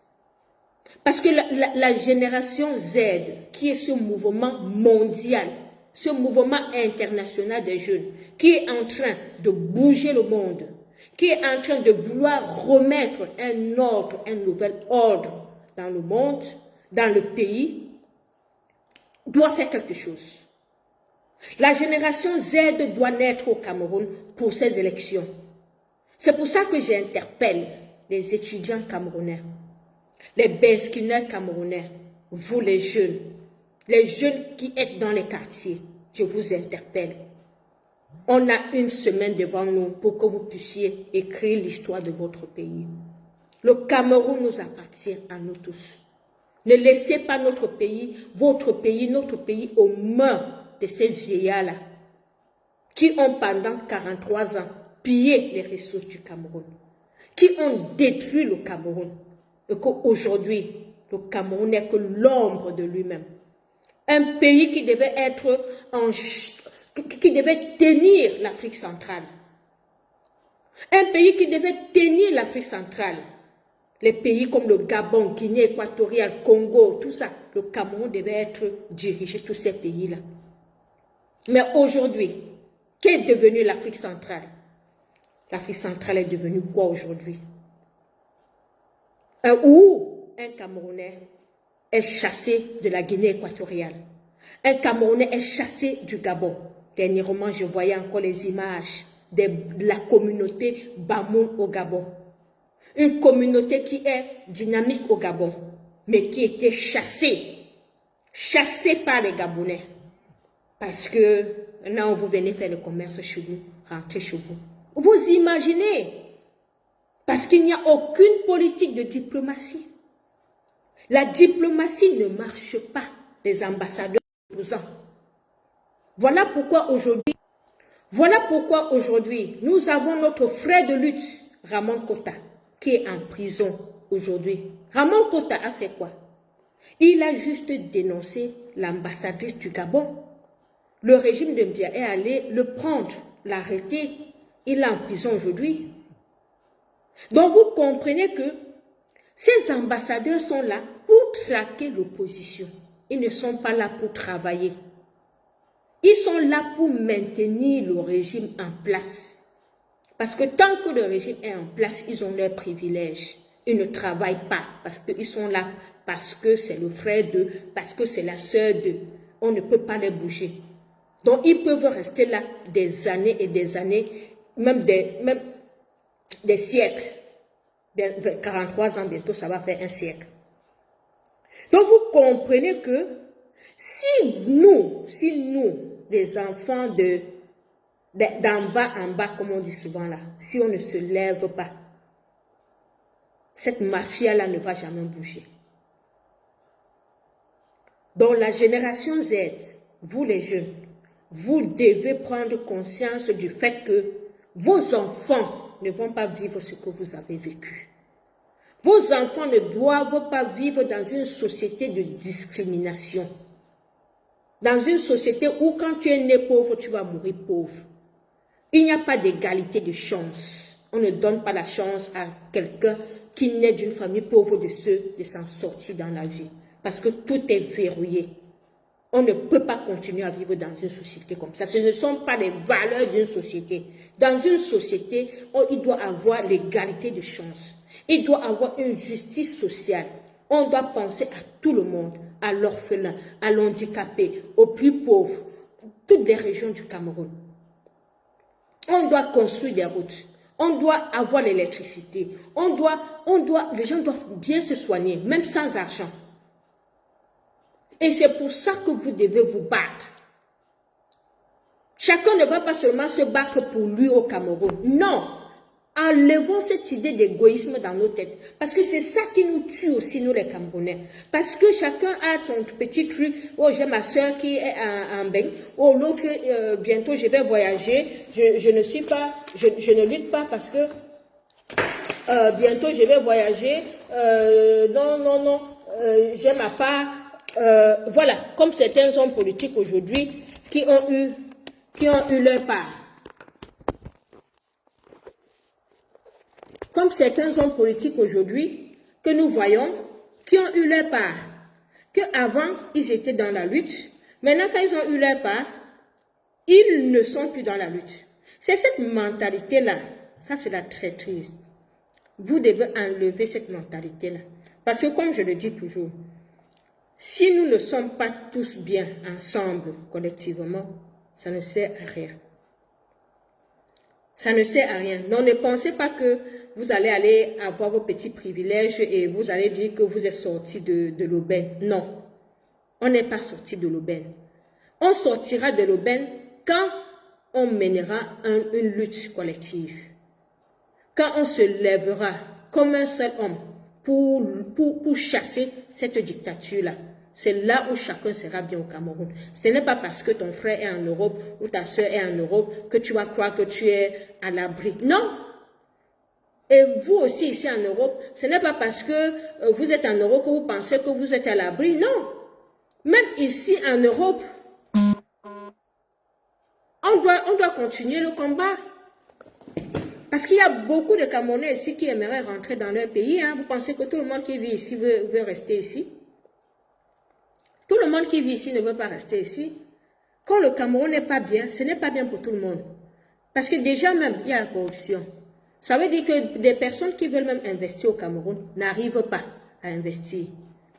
Parce que la génération Z, qui est ce mouvement mondial, ce mouvement international des jeunes, qui est en train de bouger le monde, qui est en train de vouloir remettre un ordre, un nouvel ordre dans le monde, dans le pays, doit faire quelque chose. La génération Z doit naître au Cameroun pour ces élections. C'est pour ça que j'interpelle les étudiants camerounais, les beskineurs camerounais, vous les jeunes qui êtes dans les quartiers, je vous interpelle. On a une semaine devant nous pour que vous puissiez écrire l'histoire de votre pays. Le Cameroun nous appartient à nous tous. Ne laissez pas notre pays, votre pays, notre pays aux mains de ces vieillards-là qui ont pendant 43 ans pillé les ressources du Cameroun, qui ont détruit le Cameroun et qu'aujourd'hui, le Cameroun n'est que l'ombre de lui-même. Un pays qui devait être qui devait tenir l'Afrique centrale. Un pays qui devait tenir l'Afrique centrale. Les pays comme le Gabon, Guinée équatoriale, Congo, tout ça, le Cameroun devait être dirigé, tous ces pays-là. Mais aujourd'hui, qu'est devenue l'Afrique centrale? L'Afrique centrale est devenue quoi aujourd'hui? Où un Camerounais est chassé de la Guinée équatoriale. Un Camerounais est chassé du Gabon. Dernièrement, je voyais encore les images de la communauté Bamoun au Gabon. Une communauté qui est dynamique au Gabon, mais qui était chassée par les Gabonais. Parce que maintenant, vous venez faire le commerce chez vous, rentrer chez vous. Vous imaginez? Parce qu'il n'y a aucune politique de diplomatie. La diplomatie ne marche pas, les ambassadeurs opposants. Voilà pourquoi aujourd'hui, nous avons notre frère de lutte, Ramon Kota, qui est en prison aujourd'hui. Ramon Kota a fait quoi? Il a juste dénoncé l'ambassadrice du Gabon. Le régime de Mbia est allé le prendre, l'arrêter. Il est en prison aujourd'hui. Donc vous comprenez que ces ambassadeurs sont là pour traquer l'opposition. Ils ne sont pas là pour travailler. Ils sont là pour maintenir le régime en place. Parce que tant que le régime est en place, ils ont leurs privilèges. Ils ne travaillent pas parce qu'ils sont là, parce que c'est le frère d'eux, parce que c'est la sœur d'eux. On ne peut pas les bouger. Donc ils peuvent rester là des années et des années, même des siècles. 43 ans bientôt, ça va faire un siècle. Donc vous comprenez que si nous, les enfants d'en bas en bas, comme on dit souvent là, si on ne se lève pas, cette mafia-là ne va jamais bouger. Donc la génération Z, vous les jeunes, vous devez prendre conscience du fait que vos enfants ne vont pas vivre ce que vous avez vécu. Vos enfants ne doivent pas vivre dans une société de discrimination. Dans une société où quand tu es né pauvre, tu vas mourir pauvre. Il n'y a pas d'égalité de chance. On ne donne pas la chance à quelqu'un qui naît d'une famille pauvre de s'en sortir dans la vie. Parce que tout est verrouillé. On ne peut pas continuer à vivre dans une société comme ça. Ce ne sont pas les valeurs d'une société. Dans une société, il doit avoir l'égalité de chance. Il doit avoir une justice sociale. On doit penser à tout le monde, à l'orphelin, à l'handicapé, aux plus pauvres, toutes les régions du Cameroun. On doit construire des routes. On doit avoir l'électricité. Les gens doivent bien se soigner, même sans argent. Et c'est pour ça que vous devez vous battre. Chacun ne va pas seulement se battre pour lui au Cameroun. Non. Enlevons cette idée d'égoïsme dans nos têtes. Parce que c'est ça qui nous tue aussi, nous les Camerounais. Parce que chacun a son petit truc. Oh, j'ai ma soeur qui est en bain. Oh, l'autre, bientôt je vais voyager. Je ne lutte pas parce que bientôt je vais voyager. Non. J'ai ma part. Voilà, comme certains hommes politiques aujourd'hui qui ont eu leur part. Comme certains hommes politiques aujourd'hui que nous voyons, qui ont eu leur part. Qu'avant, ils étaient dans la lutte. Maintenant, quand ils ont eu leur part, ils ne sont plus dans la lutte. C'est cette mentalité-là. Ça, c'est la traîtrise. Vous devez enlever cette mentalité-là. Parce que, comme je le dis toujours, si nous ne sommes pas tous bien ensemble, collectivement, ça ne sert à rien. Ça ne sert à rien. Donc, ne pensez pas que vous allez aller avoir vos petits privilèges et vous allez dire que vous êtes sorti de l'aubaine. Non, on n'est pas sorti de l'aubaine. On sortira de l'aubaine quand on mènera une lutte collective. Quand on se lèvera comme un seul homme pour chasser cette dictature-là. C'est là où chacun sera bien au Cameroun. Ce n'est pas parce que ton frère est en Europe ou ta soeur est en Europe que tu vas croire que tu es à l'abri. Non. Et vous aussi ici en Europe, ce n'est pas parce que vous êtes en Europe que vous pensez que vous êtes à l'abri. Non. Même ici en Europe, on doit continuer le combat. Parce qu'il y a beaucoup de Camerounais ici qui aimeraient rentrer dans leur pays. Hein. Vous pensez que tout le monde qui vit ici veut rester ici? Tout le monde qui vit ici ne veut pas rester ici. Quand le Cameroun n'est pas bien, ce n'est pas bien pour tout le monde. Parce que déjà même, il y a la corruption. Ça veut dire que des personnes qui veulent même investir au Cameroun n'arrivent pas à investir.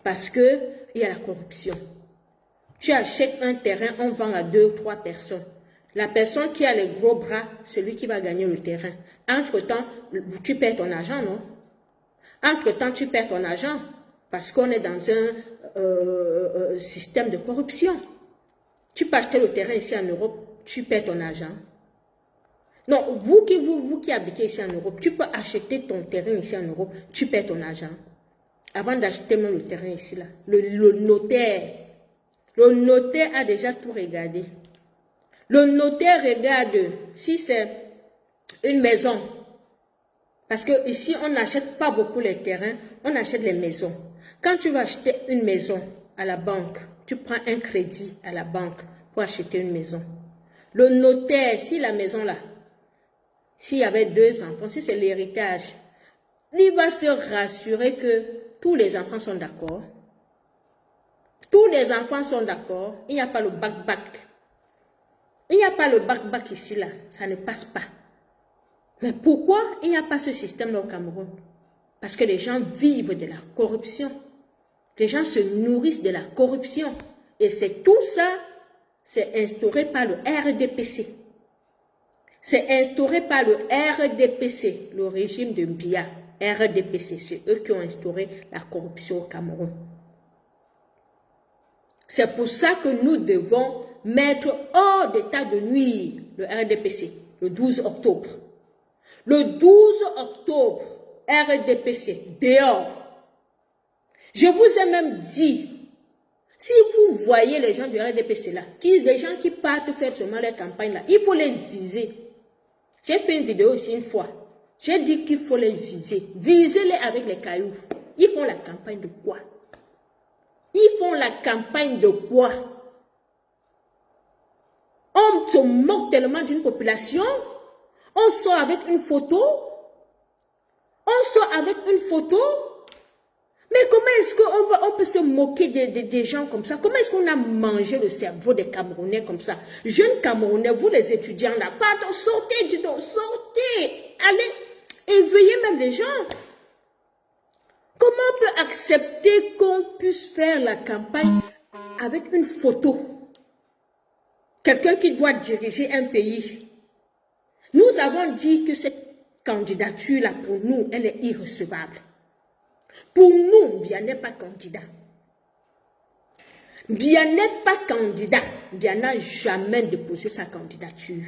Parce qu'il y a la corruption. Tu achètes un terrain, on vend à 2 ou 3 personnes. La personne qui a les gros bras, c'est lui qui va gagner le terrain. Entre-temps, tu perds ton argent, non? Entre-temps, tu perds ton argent. Parce qu'on est dans un système de corruption. Tu peux acheter le terrain ici en Europe, tu perds ton argent. Non, vous qui habitez ici en Europe, tu peux acheter ton terrain ici en Europe, tu perds ton argent. Avant d'acheter même le terrain ici, là. Le notaire a déjà tout regardé. Le notaire regarde si c'est une maison. Parce que ici, on n'achète pas beaucoup les terrains, on achète les maisons. Quand tu vas acheter une maison à la banque, tu prends un crédit à la banque pour acheter une maison. Le notaire, si la maison là, s'il y avait 2 enfants, si c'est l'héritage, il va se rassurer que tous les enfants sont d'accord. Tous les enfants sont d'accord. Il n'y a pas le bac-bac. Il n'y a pas le bac-bac ici là. Ça ne passe pas. Mais pourquoi il n'y a pas ce système-là au Cameroun? Parce que les gens vivent de la corruption. Les gens se nourrissent de la corruption. Et c'est tout ça, c'est instauré par le RDPC. C'est instauré par le RDPC, le régime de Biya. RDPC, c'est eux qui ont instauré la corruption au Cameroun. C'est pour ça que nous devons mettre hors d'état de nuire le RDPC le 12 octobre. Le 12 octobre, RDPC, dehors. Je vous ai même dit, si vous voyez les gens du RDPC là, les gens qui partent faire seulement leur campagne là, il faut les viser. J'ai fait une vidéo aussi une fois. J'ai dit qu'il faut les viser. Visez-les avec les cailloux. Ils font la campagne de quoi? Ils font la campagne de quoi? On se moque tellement d'une population. On sort avec une photo. On sort avec une photo. Mais comment est-ce qu'on peut se moquer des gens comme ça? Comment est-ce qu'on a mangé le cerveau des Camerounais comme ça? Jeunes Camerounais, vous les étudiants là, pardon, sortez, dis donc, sortez. Allez, éveillez même les gens. Comment on peut accepter qu'on puisse faire la campagne avec une photo? Quelqu'un qui doit diriger un pays. Nous avons dit que cette candidature-là, pour nous, elle est irrecevable. Pour nous, Biya n'est pas candidat. Biya n'est pas candidat. Biya n'a jamais déposé sa candidature.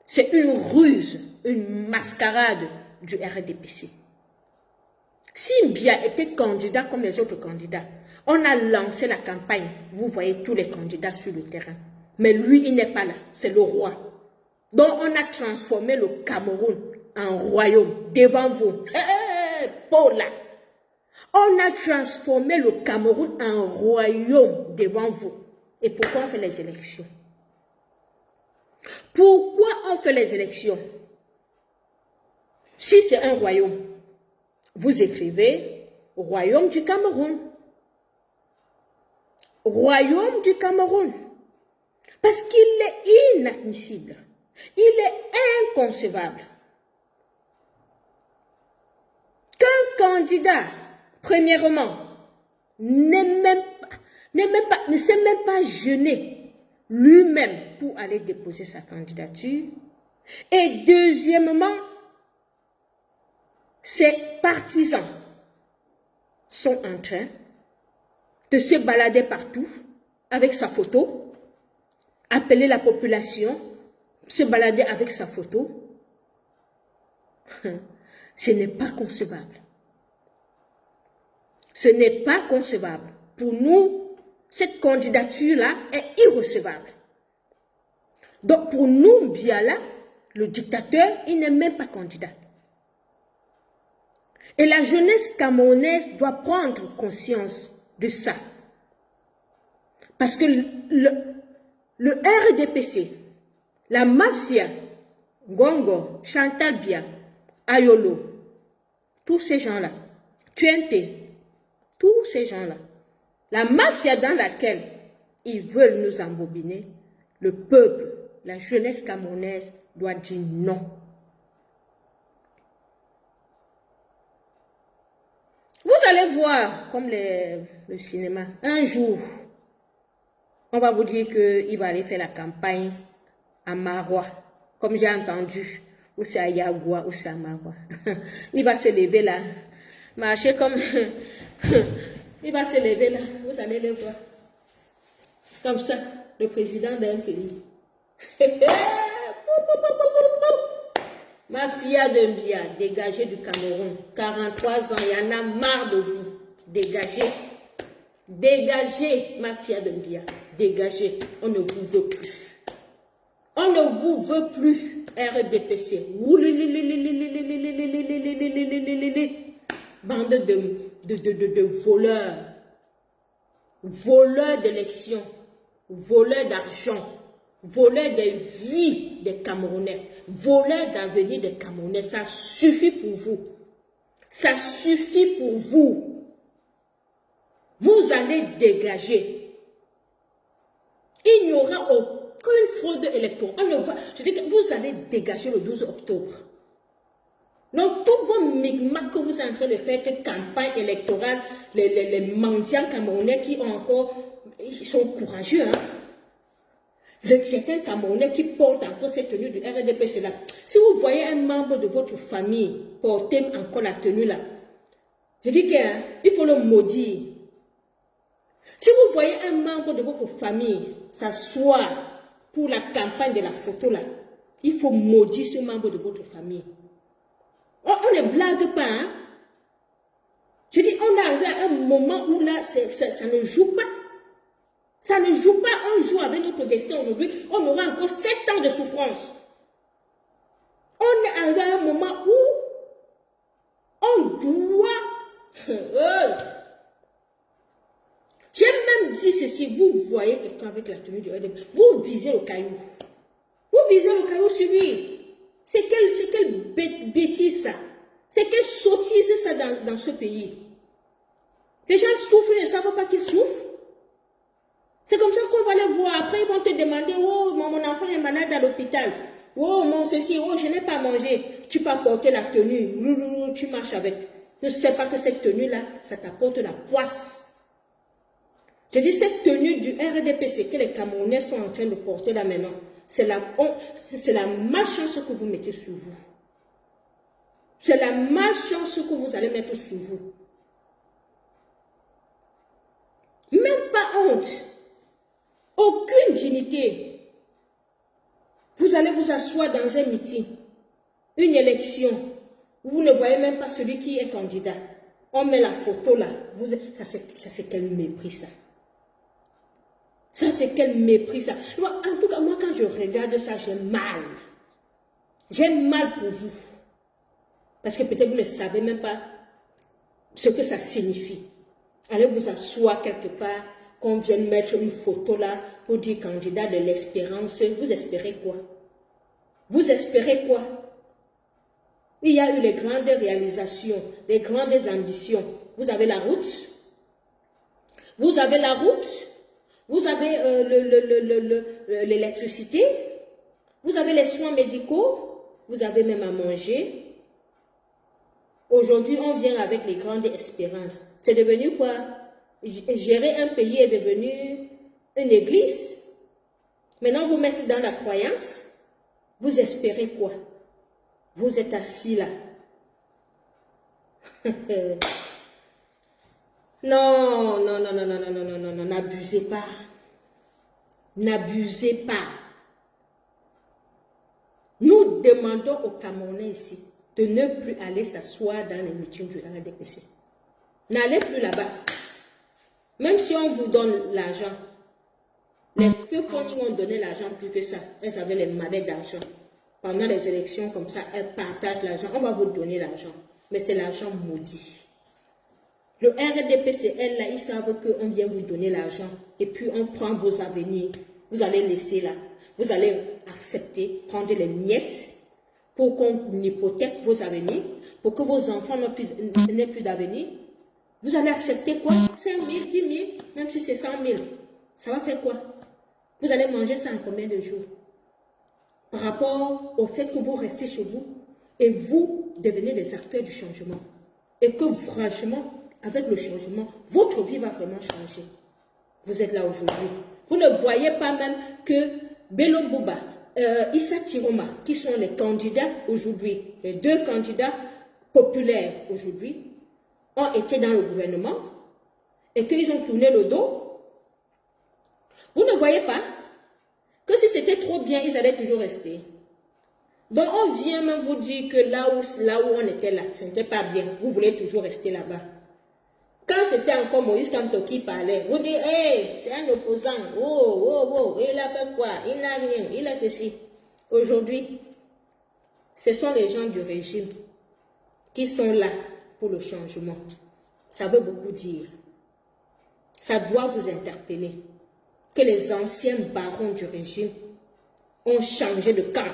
C'est une ruse, une mascarade du RDPC. Si Biya était candidat comme les autres candidats, on a lancé la campagne. Vous voyez tous les candidats sur le terrain. Mais lui, il n'est pas là. C'est le roi. Donc, on a transformé le Cameroun en royaume devant vous. Paula. On a transformé le Cameroun en royaume devant vous. Et pourquoi on fait les élections? Pourquoi on fait les élections? Si c'est un royaume, vous écrivez royaume du Cameroun. Royaume du Cameroun. Parce qu'il est inadmissible. Il est inconcevable qu'un candidat, premièrement, ne s'est même pas gêné lui-même pour aller déposer sa candidature. Et deuxièmement, ses partisans sont en train de se balader partout avec sa photo, appeler la population, se balader avec sa photo. Ce n'est pas concevable. Ce n'est pas concevable. Pour nous, cette candidature-là est irrecevable. Donc pour nous, Biya là, le dictateur, il n'est même pas candidat. Et la jeunesse camerounaise doit prendre conscience de ça. Parce que le RDPC, la mafia, Gongo, Chantal Biya, Ayolo, tous ces gens-là, Tuente, tous ces gens-là, la mafia dans laquelle ils veulent nous embobiner, le peuple, la jeunesse camerounaise doit dire non. Vous allez voir, comme le cinéma, un jour, on va vous dire qu'il va aller faire la campagne à Marois, comme j'ai entendu, ou c'est à Yagoua, ou c'est à Marois. Il va se lever là, marcher comme... Il va se lever là, vous allez le voir. Comme ça, le président d'un pays. Mafia de Biya, dégagez du Cameroun. 43 ans, il y en a marre de vous. Dégagez. Dégagez, mafia de Biya. Dégagez. On ne vous veut plus. On ne vous veut plus. RDPC. Bande de voleurs. Voleurs d'élections. Voleurs d'argent. Voleurs des vies des Camerounais. Voleurs d'avenir des Camerounais. Ça suffit pour vous. Ça suffit pour vous. Vous allez dégager. Il n'y aura aucune fraude électorale. Je dis que vous allez dégager le 12 octobre. Donc, tout vos micmacs que vous êtes en train de faire, que campagne électorale, les mendiants camerounais qui ont encore, ils sont courageux, hein. Certains Camerounais qui portent encore cette tenue du RDPC là. Si vous voyez un membre de votre famille porter encore la tenue là, je dis qu'il faut le maudire. Si vous voyez un membre de votre famille s'asseoir pour la campagne de la photo là, il faut maudire ce membre de votre famille. On ne blague pas, hein? Je dis, on est arrivé à un moment où là, ça ne joue pas. Ça ne joue pas, on joue avec notre destin aujourd'hui. On aura encore 7 ans de souffrance. On est arrivé à un moment où on doit... J'ai même dit ceci, vous voyez quelqu'un avec la tenue du RDP, vous visez le caillou. Vous visez le caillou sur lui. C'est quelle bêtise ça? C'est quelle sottise ça dans ce pays? Les gens souffrent et ne savent pas qu'ils souffrent. C'est comme ça qu'on va les voir. Après, ils vont te demander, oh, mon enfant est malade à l'hôpital. Oh, mon ceci, oh, je n'ai pas mangé. Tu peux apporter la tenue. Tu marches avec. Ne sais pas que cette tenue-là, ça t'apporte la poisse. Je dis, cette tenue du RDPC que les Camerounais sont en train de porter là maintenant, c'est la malchance que vous mettez sur vous. C'est la malchance que vous allez mettre sur vous. Même pas honte. Aucune dignité. Vous allez vous asseoir dans un meeting, une élection, vous ne voyez même pas celui qui est candidat. On met la photo là. Ça c'est quel mépris ça. Ça c'est quel mépris ça. En tout cas, moi quand je regarde ça, j'ai mal. J'ai mal pour vous. Parce que peut-être vous ne savez même pas ce que ça signifie. Allez vous asseoir quelque part, qu'on vienne mettre une photo là pour dire candidat de l'espérance. Vous espérez quoi? Vous espérez quoi? Il y a eu les grandes réalisations, les grandes ambitions. Vous avez la route. Vous avez la route. Vous avez l'électricité. Vous avez les soins médicaux. Vous avez même à manger. Aujourd'hui, on vient avec les grandes espérances. C'est devenu quoi? Gérer un pays est devenu une église. Maintenant, vous mettez dans la croyance. Vous espérez quoi? Vous êtes assis là. Non, n'abusez pas. N'abusez pas. Nous demandons aux Camerounais ici de ne plus aller s'asseoir dans les meetings du RDPC. N'allez plus là-bas. Même si on vous donne l'argent, les feux fournis ont donné l'argent plus que ça. Elles avaient les malais d'argent. Pendant les élections comme ça, elles partagent l'argent. On va vous donner l'argent. Mais c'est l'argent maudit. Le RDPCL, là, ils savent qu'on vient vous donner l'argent. Et puis on prend vos avenirs. Vous allez laisser là. Vous allez accepter, prendre les miettes pour qu'on hypothèque vos avenirs, pour que vos enfants n'aient plus d'avenir. Vous allez accepter quoi? 5 000, 10 000, même si c'est 100 000. Ça va faire quoi? Vous allez manger ça en combien de jours? Par rapport au fait que vous restez chez vous et vous devenez des acteurs du changement. Et que franchement, avec le changement, votre vie va vraiment changer. Vous êtes là aujourd'hui. Vous ne voyez pas même que Bello Bouba, Issa Tiroma, qui sont les candidats aujourd'hui, les 2 candidats populaires aujourd'hui, ont été dans le gouvernement et qu'ils ont tourné le dos. Vous ne voyez pas que si c'était trop bien, ils allaient toujours rester. Donc on vient même vous dire que là où on était là, ce n'était pas bien. Vous voulez toujours rester là-bas. Quand c'était encore Moïse Kamto qui parlait, vous dites, hey, c'est un opposant. Oh, il a fait quoi? Il n'a rien, il a ceci. Aujourd'hui, ce sont les gens du régime qui sont là pour le changement. Ça veut beaucoup dire. Ça doit vous interpeller. Que les anciens barons du régime ont changé de camp.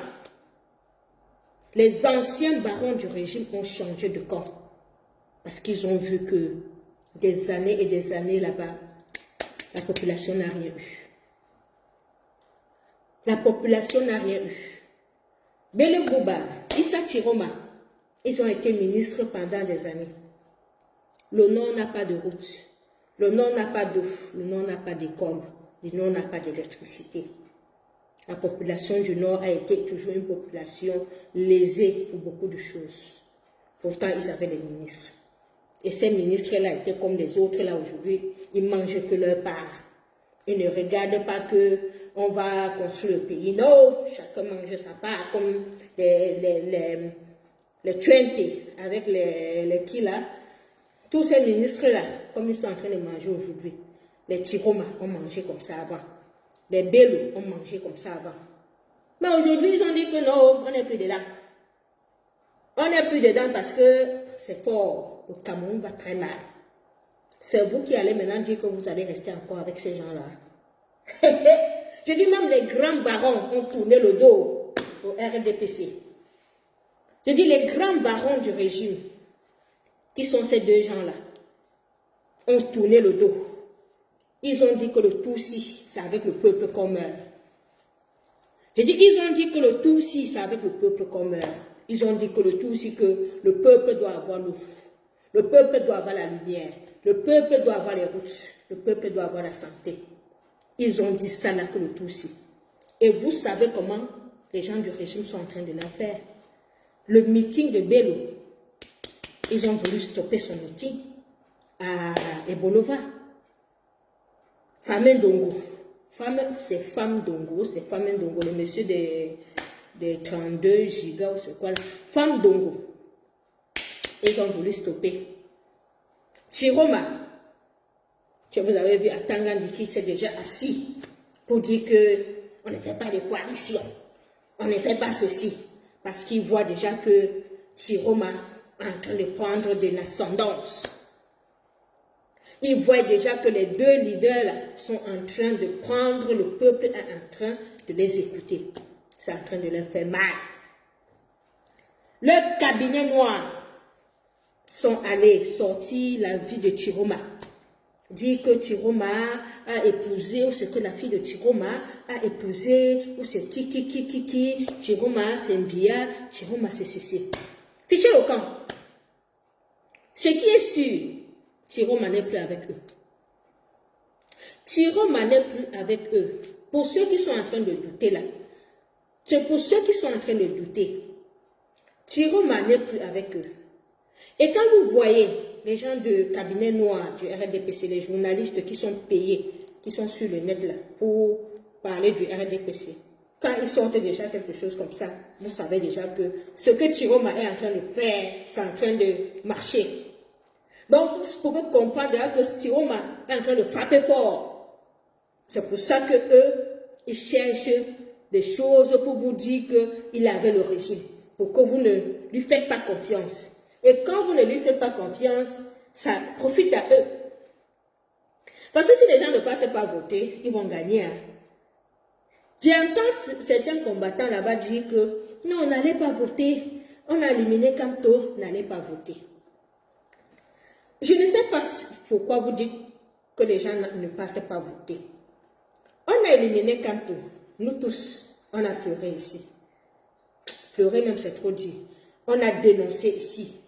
Les anciens barons du régime ont changé de camp. Parce qu'ils ont vu que des années et des années là-bas, la population n'a rien eu. La population n'a rien eu. Bello Bouba, Issa Tiroma, ils ont été ministres pendant des années. Le Nord n'a pas de route. Le Nord n'a pas d'eau. Le Nord n'a pas d'école. Le Nord n'a pas d'électricité. La population du Nord a été toujours une population lésée pour beaucoup de choses. Pourtant, ils avaient les ministres. Et ces ministres-là étaient comme les autres là aujourd'hui. Ils mangent que leur part. Ils ne regardent pas que on va construire le pays. Non, chacun mange sa part, comme les 20 avec les qui là. Tous ces ministres-là, comme ils sont en train de manger aujourd'hui. Les Chiroma ont mangé comme ça avant. Les Bello ont mangé comme ça avant. Mais aujourd'hui, ils ont dit que non, on n'est plus dedans. On n'est plus dedans parce que c'est fort. Le Cameroun va très mal. C'est vous qui allez maintenant dire que vous allez rester encore avec ces gens-là. Je dis même les grands barons ont tourné le dos au RDPC. Je dis les grands barons du régime, qui sont ces deux gens-là, ont tourné le dos. Ils ont dit que le Tutsi, c'est avec le peuple qu'on meurt. Je dis, ils ont dit que le Tutsi, c'est avec le peuple qu'on meurt. Ils ont dit que le Tutsi, que le peuple doit avoir l'eau. Le peuple doit avoir la lumière. Le peuple doit avoir les routes. Le peuple doit avoir la santé. Ils ont dit ça là que le Tutsi. Et vous savez comment les gens du régime sont en train de la faire. Le meeting de Bello, ils ont voulu stopper son meeting à Ebolova. Femme Ndongo. C'est Femme Ndongo, c'est Femme Ndongo, le monsieur des 32 gigas ou c'est quoi là. Femme Ndongo. Ils ont voulu stopper. Chiroma, que vous avez vu à Tanganyika, s'est déjà assis pour dire qu'on ne fait pas de coalition, on ne fait pas ceci, parce qu'il voit déjà que Chiroma est en train de prendre de l'ascendance. Il voit déjà que les deux leaders là, sont en train de prendre, le peuple est en train de les écouter. C'est en train de leur faire mal. Le cabinet noir sont allés sortir la vie de Chiroma. Dire que Chiroma a épousé, ou ce que la fille de Chiroma a épousé, ou c'est qui, Chiroma c'est Mbia, Chiroma c'est ceci. Fichez au camp. Ce qui est sûr, Chiroma n'est plus avec eux. Chiroma n'est plus avec eux. Pour ceux qui sont en train de douter là, c'est pour ceux qui sont en train de douter. Chiroma n'est plus avec eux. Et quand vous voyez les gens de cabinet noir du RDPC, les journalistes qui sont payés, qui sont sur le net là, pour parler du RDPC, quand ils sortent déjà quelque chose comme ça, vous savez déjà que ce que Chiroma est en train de faire, c'est en train de marcher. Donc, vous pouvez comprendre que Chiroma est en train de frapper fort. C'est pour ça que eux, ils cherchent des choses pour vous dire qu'il avait le régime, pour que vous ne lui faites pas confiance. Et quand vous ne lui faites pas confiance, ça profite à eux. Parce que si les gens ne partent pas voter, ils vont gagner. Hein. J'entends certains combattants là-bas dire que non, on n'allait pas voter. On a éliminé Kamto, on n'allait pas voter. Je ne sais pas pourquoi vous dites que les gens ne partent pas voter. On a éliminé Kamto. Nous tous, on a pleuré ici. Pleurer même, c'est trop dit. On a dénoncé ici.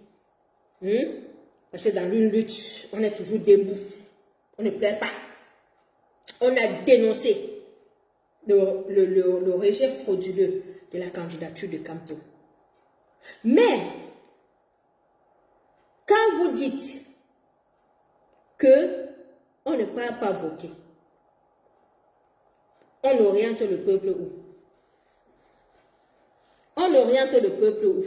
Parce que dans une lutte, on est toujours debout. On ne pleure pas. On a dénoncé le rejet frauduleux de la candidature de Kamto. Mais, quand vous dites qu'on ne peut pas voter, on oriente le peuple où? On oriente le peuple où?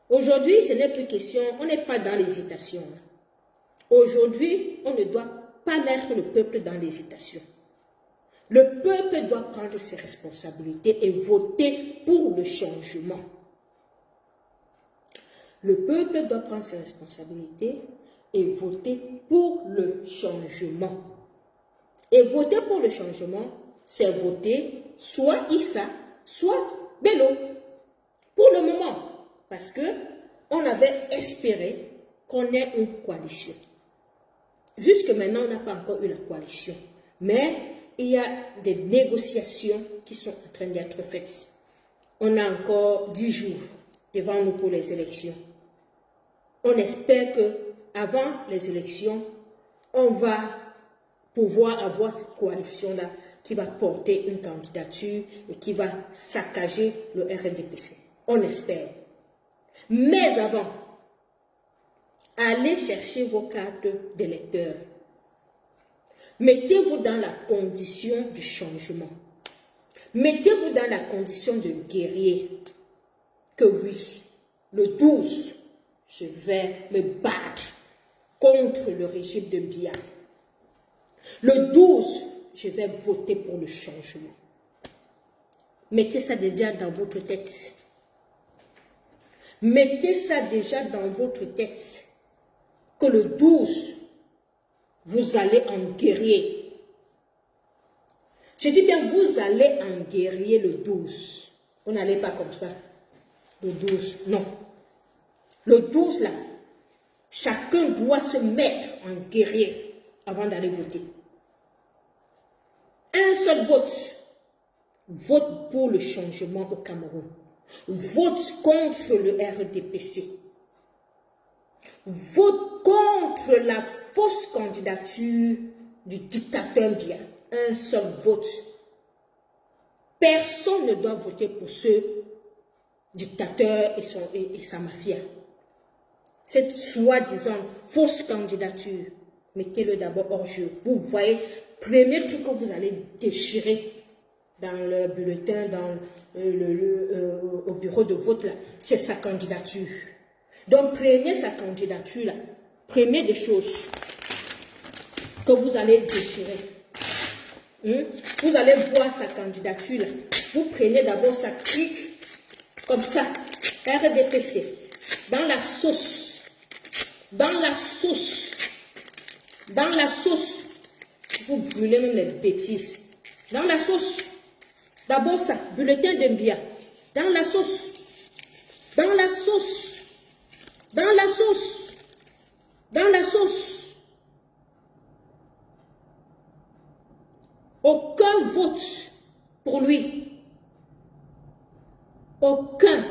Aujourd'hui, ce n'est plus question, on n'est pas dans l'hésitation. Aujourd'hui, on ne doit pas mettre le peuple dans l'hésitation. Le peuple doit prendre ses responsabilités et voter pour le changement. Le peuple doit prendre ses responsabilités et voter pour le changement. Et voter pour le changement, c'est voter soit Issa, soit Bello. Pour le moment. Parce qu'on avait espéré qu'on ait une coalition. Jusque maintenant, on n'a pas encore eu la coalition. Mais il y a des négociations qui sont en train d'être faites. On a encore 10 jours devant nous pour les élections. On espère qu'avant les élections, on va pouvoir avoir cette coalition-là qui va porter une candidature et qui va saccager le RDPC. On espère. Mais avant, Allez chercher vos cartes d'électeurs. Mettez-vous dans la condition du changement. Mettez-vous dans la condition de guerrier. Que oui, le 12, je vais me battre contre le régime de Biya. Le 12, je vais voter pour le changement. Mettez ça déjà dans votre tête. Mettez ça déjà dans votre tête. Que le 12, vous allez en guerrier. Je dis bien, vous allez en guerrier le 12. Vous n'allez pas comme ça. Le 12, non. Le 12, là, chacun doit se mettre en guerrier avant d'aller voter. Un seul vote. Vote pour le changement au Cameroun. Vote contre le RDPC. Vote contre la fausse candidature du dictateur Biya. Un seul vote. Personne ne doit voter pour ce dictateur et sa mafia. Cette soi-disant fausse candidature, mettez-le d'abord hors jeu. Vous voyez, premier truc que vous allez déchirer dans le bulletin, au bureau de vote, là, c'est sa candidature. Donc, prenez sa candidature, là. Prenez des choses que vous allez déchirer. Vous allez voir sa candidature, là. Vous prenez d'abord sa clique, comme ça, RDPC, dans la sauce. Dans la sauce. Dans la sauce. Vous brûlez même les bêtises. Dans la sauce. D'abord ça, bulletin de Biya. Dans la sauce. Dans la sauce. Dans la sauce. Dans la sauce. Aucun vote pour lui. Aucun.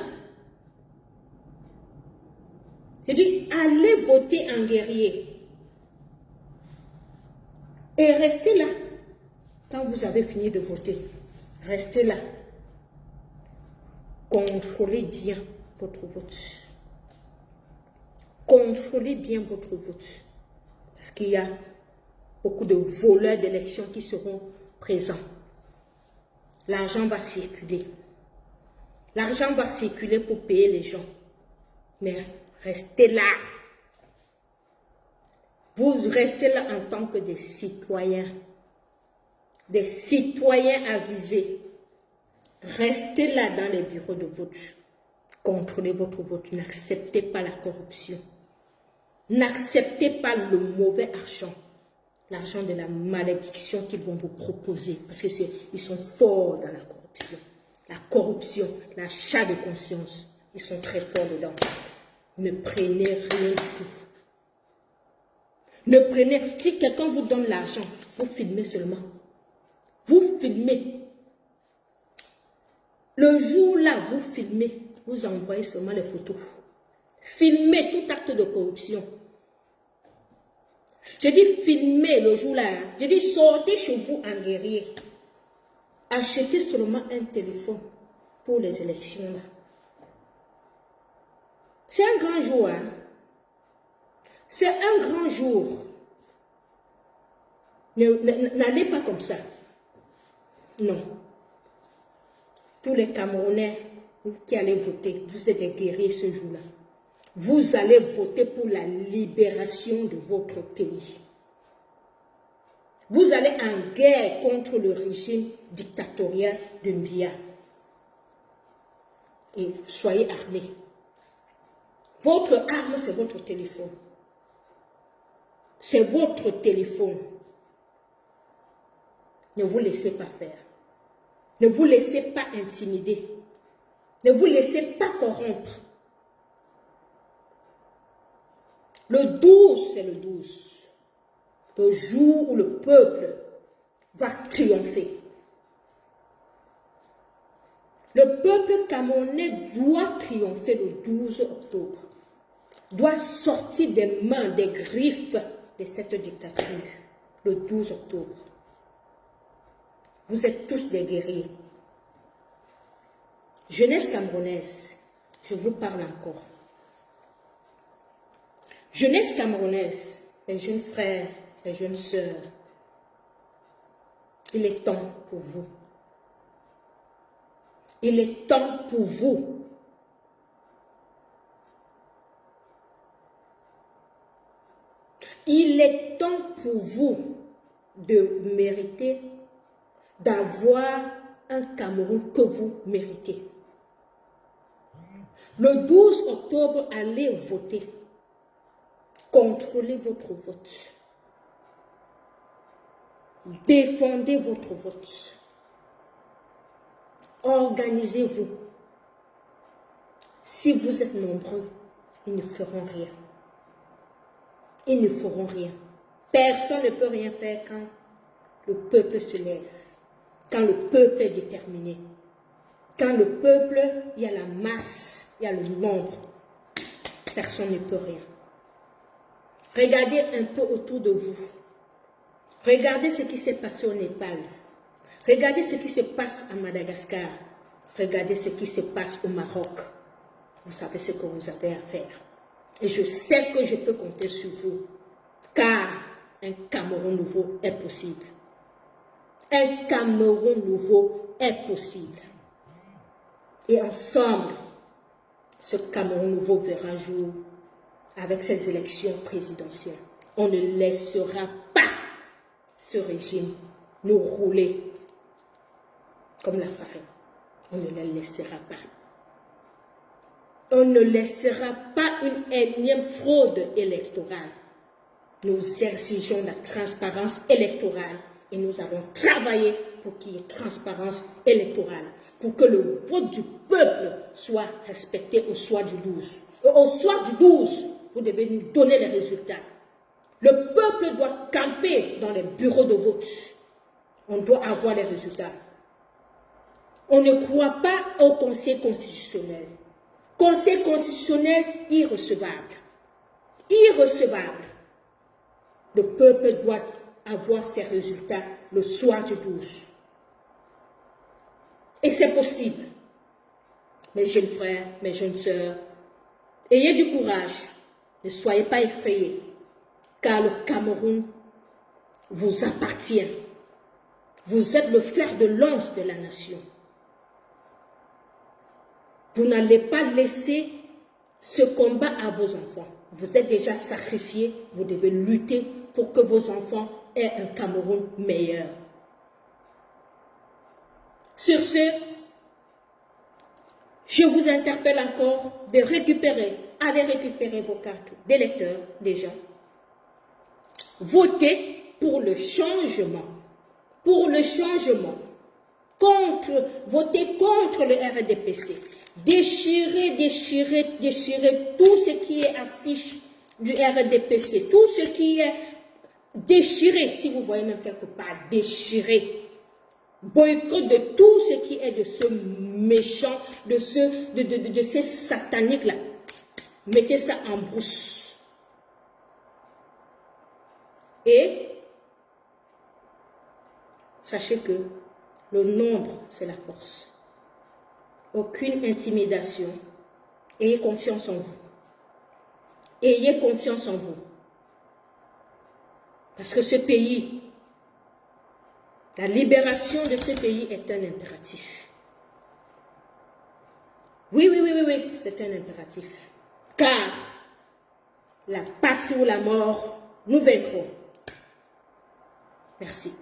Je dis, allez voter en guerrier. Et restez là. Quand vous avez fini de voter, restez là. Contrôlez bien votre vote. Contrôlez bien votre vote. Parce qu'il y a beaucoup de voleurs d'élections qui seront présents. L'argent va circuler. L'argent va circuler pour payer les gens. Mais restez là. Vous restez là en tant que des citoyens. Des citoyens avisés. Restez là dans les bureaux de vote. Contrôlez votre vote. N'acceptez pas la corruption. N'acceptez pas le mauvais argent. L'argent de la malédiction qu'ils vont vous proposer. Parce qu'ils sont forts dans la corruption. La corruption, l'achat de conscience. Ils sont très forts dedans. Ne prenez rien du tout. Ne prenez, si quelqu'un vous donne l'argent, vous filmez seulement. Vous filmez. Le jour là, vous filmez, vous envoyez seulement les photos. Filmez tout acte de corruption. J'ai dit filmez le jour là. J'ai dit sortez chez vous en guerrier. Achetez seulement un téléphone pour les élections là. C'est un grand jour, hein? C'est un grand jour. N'allez pas comme ça. Non. Tous les Camerounais qui allez voter, vous êtes des guerriers ce jour-là. Vous allez voter pour la libération de votre pays. Vous allez en guerre contre le régime dictatorial de Biya. Et soyez armés. Votre arme, c'est votre téléphone. C'est votre téléphone. Ne vous laissez pas faire. Ne vous laissez pas intimider. Ne vous laissez pas corrompre. Le 12, c'est le 12. Le jour où le peuple va triompher. Le peuple camerounais doit triompher le 12 octobre. Doit sortir des mains, des griffes de cette dictature. Le 12 octobre. Vous êtes tous des guerriers. Jeunesse camerounaise, je vous parle encore. Jeunesse camerounaise, les jeunes frères, les jeunes sœurs, il est temps pour vous. Il est temps pour vous. Il est temps pour vous de mériter, d'avoir un Cameroun que vous méritez. Le 12 octobre, allez voter. Contrôlez votre vote. Défendez votre vote. Organisez-vous. Si vous êtes nombreux, ils ne feront rien. Ils ne feront rien. Personne ne peut rien faire quand le peuple se lève, quand le peuple est déterminé. Quand le peuple, il y a la masse, il y a le nombre. Personne ne peut rien. Regardez un peu autour de vous. Regardez ce qui s'est passé au Népal. Regardez ce qui se passe à Madagascar. Regardez ce qui se passe au Maroc. Vous savez ce que vous avez à faire. Et je sais que je peux compter sur vous. Car un Cameroun nouveau est possible. Un Cameroun nouveau est possible. Et ensemble, ce Cameroun nouveau verra jour avec ces élections présidentielles. On ne laissera pas ce régime nous rouler comme la farine. On ne le laissera pas. On ne laissera pas une énième fraude électorale. Nous exigeons la transparence électorale et nous avons travaillé pour qu'il y ait transparence électorale, pour que le vote du peuple soit respecté au soir du 12. Et au soir du 12, vous devez nous donner les résultats. Le peuple doit camper dans les bureaux de vote. On doit avoir les résultats. On ne croit pas au Conseil constitutionnel. Conseil constitutionnel irrecevable. Irrecevable. Le peuple doit avoir ses résultats le soir du 12. Et c'est possible. Mes jeunes frères, mes jeunes sœurs, ayez du courage. Ne soyez pas effrayés. Car le Cameroun vous appartient. Vous êtes le fer de lance de la nation. Vous n'allez pas laisser ce combat à vos enfants. Vous êtes déjà sacrifiés. Vous devez lutter pour que vos enfants aient un Cameroun meilleur. Sur ce, je vous interpelle encore de récupérer, allez récupérer vos cartes d'électeurs déjà. Votez pour le changement. Pour le changement. Votez contre le RDPC. Déchirez tout ce qui est affiche du RDPC. Tout ce qui est déchiré, si vous voyez même quelque part, déchiré. Boycott de tout ce qui est de ce méchant, de ces sataniques-là. Mettez ça en brousse. Et sachez que le nombre, c'est la force. Aucune intimidation. Ayez confiance en vous. Ayez confiance en vous. Parce que ce pays, la libération de ce pays est un impératif. Oui, c'est un impératif. Car la patrie ou la mort, nous vaincrons. Merci.